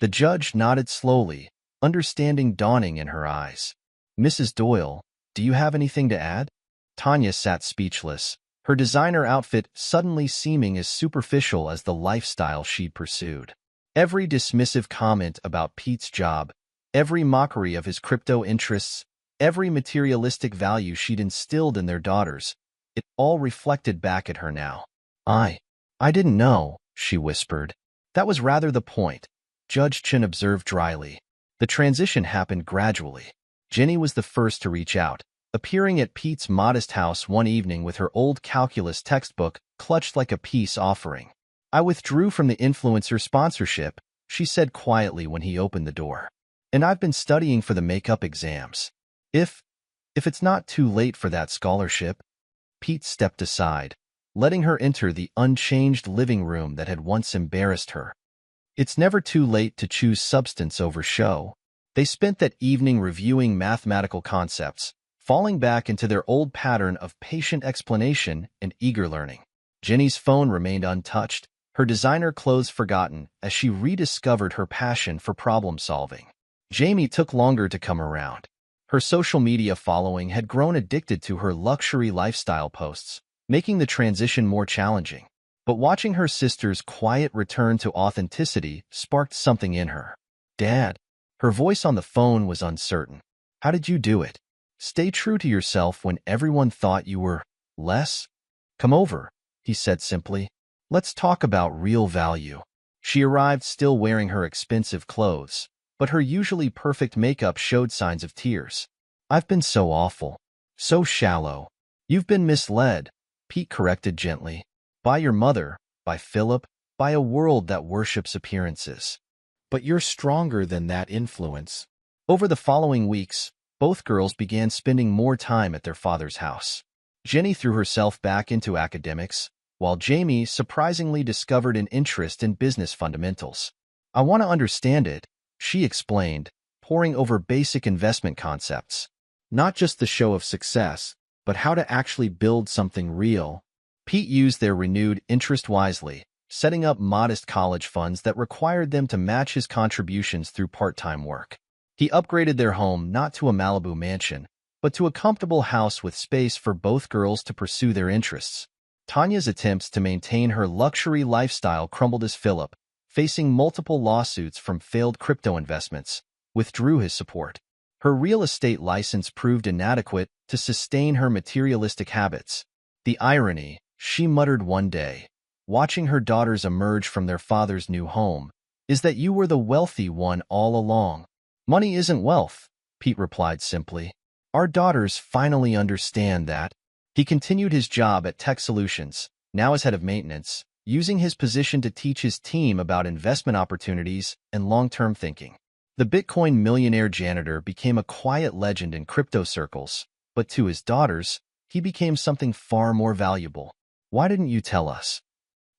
The judge nodded slowly, understanding dawning in her eyes. Mrs. Doyle, do you have anything to add? Tanya sat speechless, her designer outfit suddenly seeming as superficial as the lifestyle she'd pursued. Every dismissive comment about Pete's job, every mockery of his crypto interests, every materialistic value she'd instilled in their daughters, it all reflected back at her now. I didn't know, she whispered. That was rather the point, Judge Chin observed dryly. The transition happened gradually. Jenny was the first to reach out, appearing at Pete's modest house one evening with her old calculus textbook clutched like a peace offering. I withdrew from the influencer sponsorship, she said quietly when he opened the door. And I've been studying for the makeup exams. If it's not too late for that scholarship. Pete stepped aside, letting her enter the unchanged living room that had once embarrassed her. It's never too late to choose substance over show. They spent that evening reviewing mathematical concepts, falling back into their old pattern of patient explanation and eager learning. Jenny's phone remained untouched, her designer clothes forgotten as she rediscovered her passion for problem-solving. Jamie took longer to come around. Her social media following had grown addicted to her luxury lifestyle posts, making the transition more challenging. But watching her sister's quiet return to authenticity sparked something in her. Dad. Her voice on the phone was uncertain. How did you do it? Stay true to yourself when everyone thought you were less? Come over, he said simply. Let's talk about real value. She arrived still wearing her expensive clothes, but her usually perfect makeup showed signs of tears. I've been so awful. So shallow. You've been misled, Pete corrected gently. By your mother, by Philip, by a world that worships appearances. But you're stronger than that influence. Over the following weeks, both girls began spending more time at their father's house. Jenny threw herself back into academics, while Jamie surprisingly discovered an interest in business fundamentals. I want to understand it, she explained, poring over basic investment concepts. Not just the show of success, but how to actually build something real. Pete used their renewed interest wisely, setting up modest college funds that required them to match his contributions through part-time work. He upgraded their home not to a Malibu mansion, but to a comfortable house with space for both girls to pursue their interests. Tanya's attempts to maintain her luxury lifestyle crumbled as Philip, facing multiple lawsuits from failed crypto investments, withdrew his support. Her real estate license proved inadequate to sustain her materialistic habits. The irony, she muttered one day, watching her daughters emerge from their father's new home, is that you were the wealthy one all along. Money isn't wealth, Pete replied simply. Our daughters finally understand that. He continued his job at Tech Solutions, now as head of maintenance, using his position to teach his team about investment opportunities and long-term thinking. The Bitcoin millionaire janitor became a quiet legend in crypto circles, but to his daughters, he became something far more valuable. Why didn't you tell us?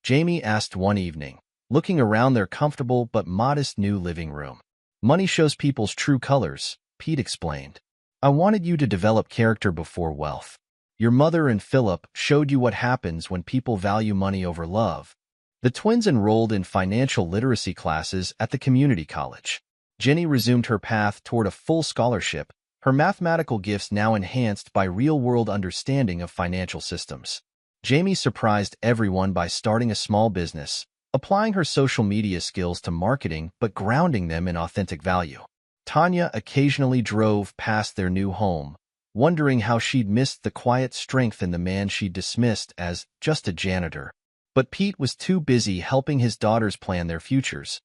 Jamie asked one evening, looking around their comfortable but modest new living room. Money shows people's true colors, Pete explained. I wanted you to develop character before wealth. Your mother and Philip showed you what happens when people value money over love. The twins enrolled in financial literacy classes at the community college. Jenny resumed her path toward a full scholarship, her mathematical gifts now enhanced by real-world understanding of financial systems. Jamie surprised everyone by starting a small business, applying her social media skills to marketing but grounding them in authentic value. Tanya occasionally drove past their new home, wondering how she'd missed the quiet strength in the man she'd dismissed as just a janitor. But Pete was too busy helping his daughters plan their futures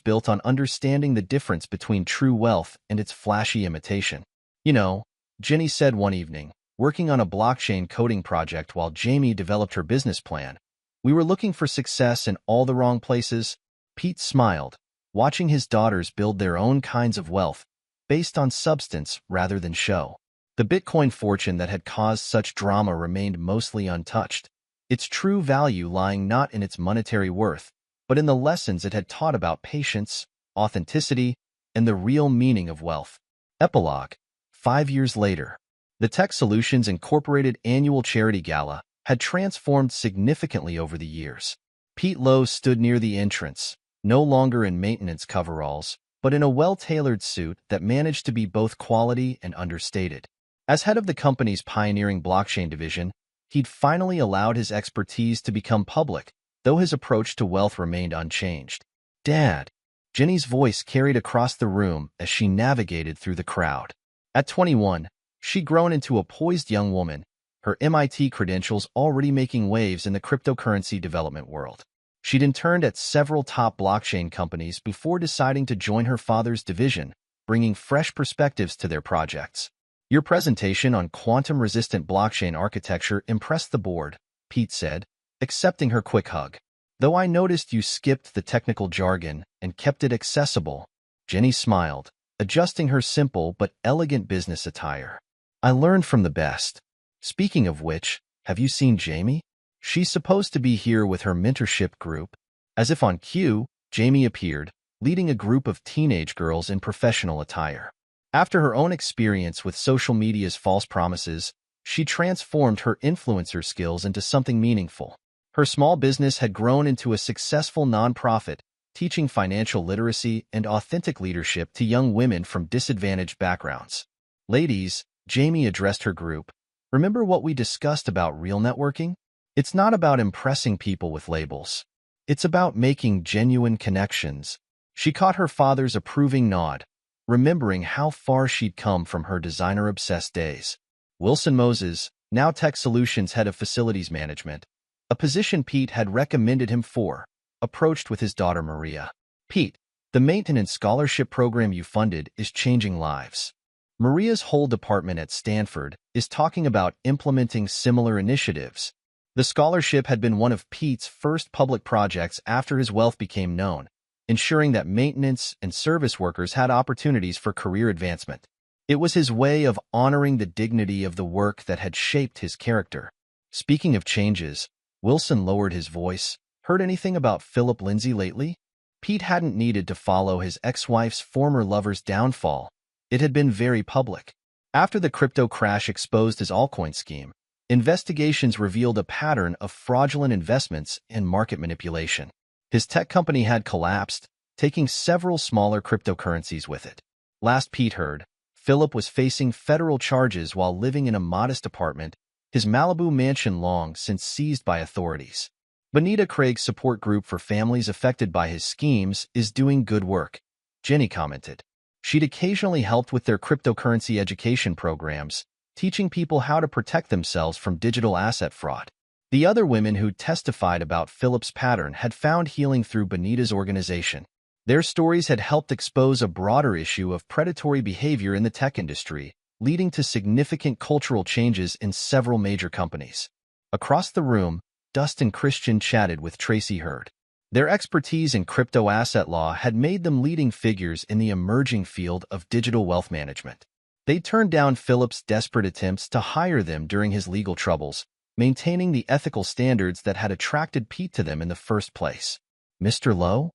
built on understanding the difference between true wealth and its flashy imitation. You know, Jenny said one evening, working on a blockchain coding project while Jamie developed her business plan. We were looking for success in all the wrong places. Pete smiled, watching his daughters build their own kinds of wealth, based on substance rather than show. The Bitcoin fortune that had caused such drama remained mostly untouched, its true value lying not in its monetary worth, but in the lessons it had taught about patience, authenticity, and the real meaning of wealth. Epilogue. 5 years later, the Tech Solutions Incorporated annual charity gala had transformed significantly over the years. Pete Lowe stood near the entrance, no longer in maintenance coveralls, but in a well-tailored suit that managed to be both quality and understated. As head of the company's pioneering blockchain division, he'd finally allowed his expertise to become public, though his approach to wealth remained unchanged. Dad, Jenny's voice carried across the room as she navigated through the crowd. At 21, she'd grown into a poised young woman, her MIT credentials already making waves in the cryptocurrency development world. She'd interned at several top blockchain companies before deciding to join her father's division, bringing fresh perspectives to their projects. Your presentation on quantum-resistant blockchain architecture impressed the board, Pete said, accepting her quick hug. Though I noticed you skipped the technical jargon and kept it accessible, Jenny smiled, adjusting her simple but elegant business attire. I learned from the best. Speaking of which, have you seen Jamie? She's supposed to be here with her mentorship group. As if on cue, Jamie appeared, leading a group of teenage girls in professional attire. After her own experience with social media's false promises, she transformed her influencer skills into something meaningful. Her small business had grown into a successful nonprofit, teaching financial literacy and authentic leadership to young women from disadvantaged backgrounds. Ladies, Jamie addressed her group. Remember what we discussed about real networking? It's not about impressing people with labels. It's about making genuine connections. She caught her father's approving nod, remembering how far she'd come from her designer-obsessed days. Wilson Moses, now Tech Solutions head of facilities management, a position Pete had recommended him for, approached with his daughter Maria. Pete, the maintenance scholarship program you funded is changing lives. Maria's whole department at Stanford is talking about implementing similar initiatives. The scholarship had been one of Pete's first public projects after his wealth became known, ensuring that maintenance and service workers had opportunities for career advancement. It was his way of honoring the dignity of the work that had shaped his character. Speaking of changes, Wilson lowered his voice. Heard anything about Philip Lindsay lately? Pete hadn't needed to follow his ex-wife's former lover's downfall. It had been very public. After the crypto crash exposed his altcoin scheme, Investigations revealed a pattern of fraudulent investments and market manipulation. His tech company had collapsed, taking several smaller cryptocurrencies with it. Last Pete heard, Philip was facing federal charges while living in a modest apartment, his Malibu mansion long since seized by authorities. Bonita Craig's support group for families affected by his schemes is doing good work, Jenny commented. She'd occasionally helped with their cryptocurrency education programs, teaching people how to protect themselves from digital asset fraud. The other women who testified about Philip's pattern had found healing through Bonita's organization. Their stories had helped expose a broader issue of predatory behavior in the tech industry, leading to significant cultural changes in several major companies. Across the room, Dustin Christian chatted with Tracy Hurd. Their expertise in crypto asset law had made them leading figures in the emerging field of digital wealth management. They turned down Philip's desperate attempts to hire them during his legal troubles, maintaining the ethical standards that had attracted Pete to them in the first place. Mr. Lowe?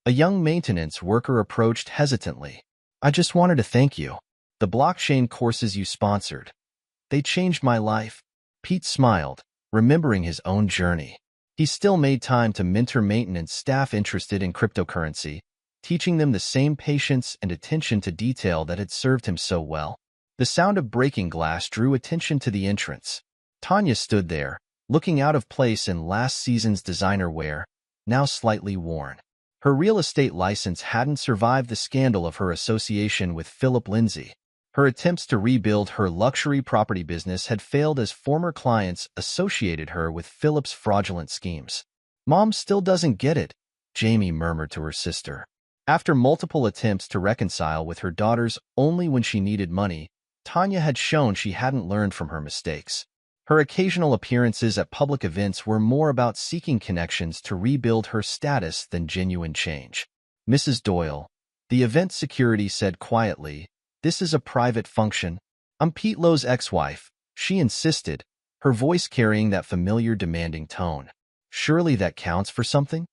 A young maintenance worker approached hesitantly. I just wanted to thank you. The blockchain courses you sponsored. They changed my life. Pete smiled, remembering his own journey. He still made time to mentor maintenance staff interested in cryptocurrency, teaching them the same patience and attention to detail that had served him so well. The sound of breaking glass drew attention to the entrance. Tanya stood there, looking out of place in last season's designer wear, now slightly worn. Her real estate license hadn't survived the scandal of her association with Philip Lindsay. Her attempts to rebuild her luxury property business had failed as former clients associated her with Philip's fraudulent schemes. Mom still doesn't get it, Jamie murmured to her sister. After multiple attempts to reconcile with her daughters only when she needed money, Tanya had shown she hadn't learned from her mistakes. Her occasional appearances at public events were more about seeking connections to rebuild her status than genuine change. Mrs. Doyle, the event security said quietly, "This is a private function. I'm Pete Lowe's ex-wife," she insisted, her voice carrying that familiar demanding tone. "Surely that counts for something?"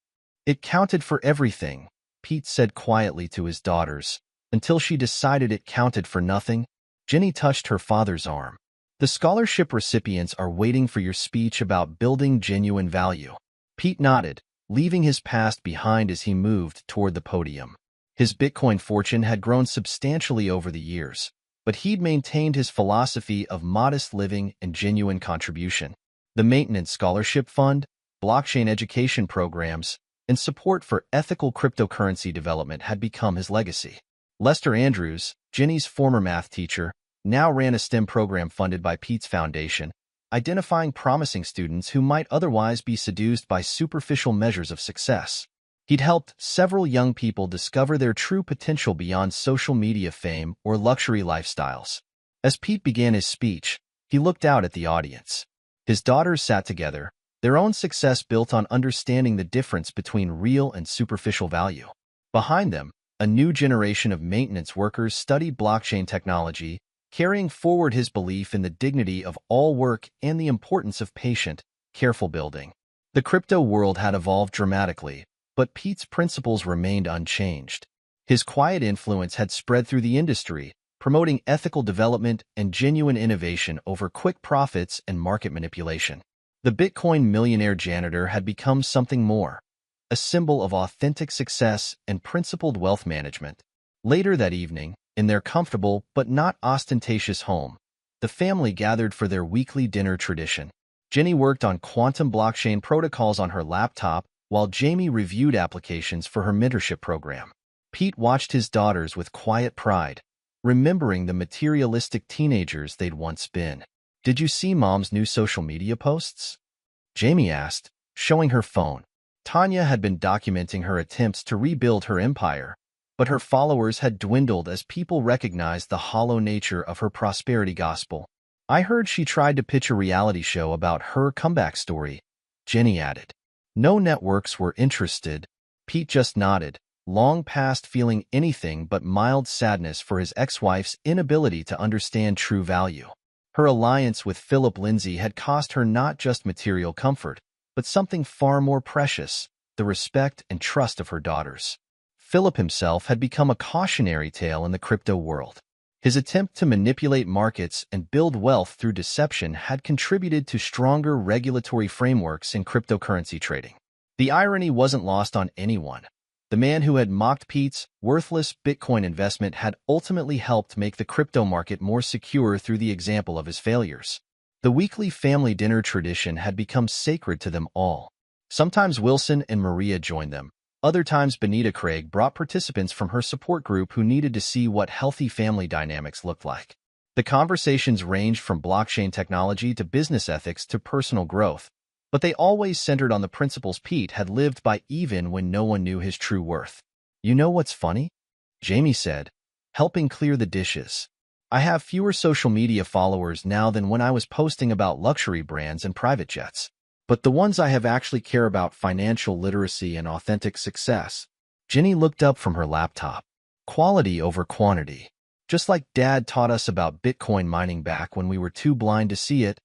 "It counted for everything," Pete said quietly to his daughters, until she decided it counted for nothing. Jenny touched her father's arm. "The scholarship recipients are waiting for your speech about building genuine value." Pete nodded, leaving his past behind as he moved toward the podium. His Bitcoin fortune had grown substantially over the years, but he'd maintained his philosophy of modest living and genuine contribution. The Maintenance Scholarship Fund, blockchain education programs, and support for ethical cryptocurrency development had become his legacy. Lester Andrews, Jenny's former math teacher, now ran a STEM program funded by Pete's foundation, identifying promising students who might otherwise be seduced by superficial measures of success. He'd helped several young people discover their true potential beyond social media fame or luxury lifestyles. As Pete began his speech, he looked out at the audience. His daughters sat together, their own success built on understanding the difference between real and superficial value. Behind them, a new generation of maintenance workers studied blockchain technology, carrying forward his belief in the dignity of all work and the importance of patient, careful building. The crypto world had evolved dramatically, but Pete's principles remained unchanged. His quiet influence had spread through the industry, promoting ethical development and genuine innovation over quick profits and market manipulation. The Bitcoin millionaire janitor had become something more, a symbol of authentic success and principled wealth management. Later that evening, in their comfortable but not ostentatious home, the family gathered for their weekly dinner tradition. Jenny worked on quantum blockchain protocols on her laptop, while Jamie reviewed applications for her mentorship program. Pete watched his daughters with quiet pride, remembering the materialistic teenagers they'd once been. "Did you see Mom's new social media posts?" Jamie asked, showing her phone. Tanya had been documenting her attempts to rebuild her empire, but her followers had dwindled as people recognized the hollow nature of her prosperity gospel. "I heard she tried to pitch a reality show about her comeback story," Jenny added. No networks were interested. Pete just nodded, long past feeling anything but mild sadness for his ex-wife's inability to understand true value. Her alliance with Philip Lindsay had cost her not just material comfort, but something far more precious, the respect and trust of her daughters. Philip himself had become a cautionary tale in the crypto world. His attempt to manipulate markets and build wealth through deception had contributed to stronger regulatory frameworks in cryptocurrency trading. The irony wasn't lost on anyone. The man who had mocked Pete's worthless Bitcoin investment had ultimately helped make the crypto market more secure through the example of his failures. The weekly family dinner tradition had become sacred to them all. Sometimes Wilson and Maria joined them. Other times Benita Craig brought participants from her support group who needed to see what healthy family dynamics looked like. The conversations ranged from blockchain technology to business ethics to personal growth, but they always centered on the principles Pete had lived by even when no one knew his true worth. "You know what's funny?" Jamie said, helping clear the dishes. "I have fewer social media followers now than when I was posting about luxury brands and private jets. But the ones I have actually care about financial literacy and authentic success." Jenny looked up from her laptop. "Quality over quantity. Just like Dad taught us about Bitcoin mining back when we were too blind to see it."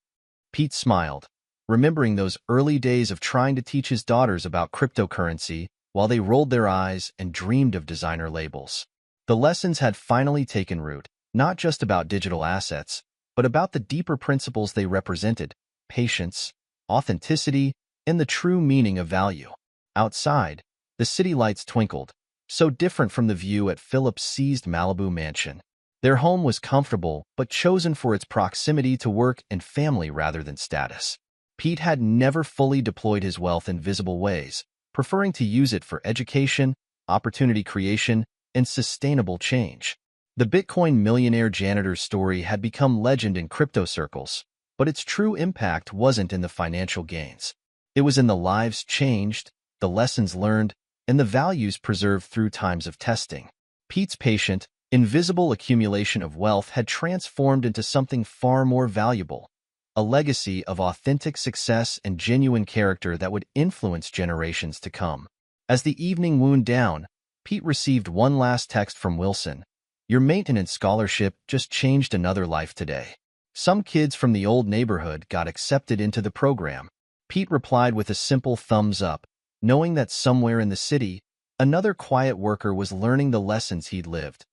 Pete smiled, remembering those early days of trying to teach his daughters about cryptocurrency while they rolled their eyes and dreamed of designer labels. The lessons had finally taken root, not just about digital assets, but about the deeper principles they represented: patience, authenticity, and the true meaning of value. Outside, the city lights twinkled, so different from the view at Philip's seized Malibu mansion. Their home was comfortable, but chosen for its proximity to work and family rather than status. Pete had never fully deployed his wealth in visible ways, preferring to use it for education, opportunity creation, and sustainable change. The Bitcoin millionaire janitor's story had become legend in crypto circles, but its true impact wasn't in the financial gains. It was in the lives changed, the lessons learned, and the values preserved through times of testing. Pete's patient, invisible accumulation of wealth had transformed into something far more valuable: a legacy of authentic success and genuine character that would influence generations to come. As the evening wound down, Pete received one last text from Wilson. "Your maintenance scholarship just changed another life today. Some kids from the old neighborhood got accepted into the program." Pete replied with a simple thumbs up, knowing that somewhere in the city, another quiet worker was learning the lessons he'd lived.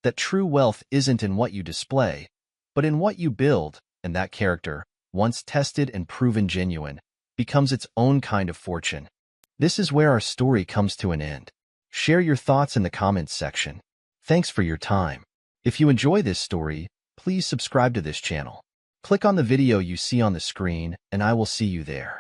That true wealth isn't in what you display, but in what you build, and that character, once tested and proven genuine, becomes its own kind of fortune. This is where our story comes to an end. Share your thoughts in the comments section. Thanks for your time. If you enjoy this story, please subscribe to this channel. Click on the video you see on the screen, and I will see you there.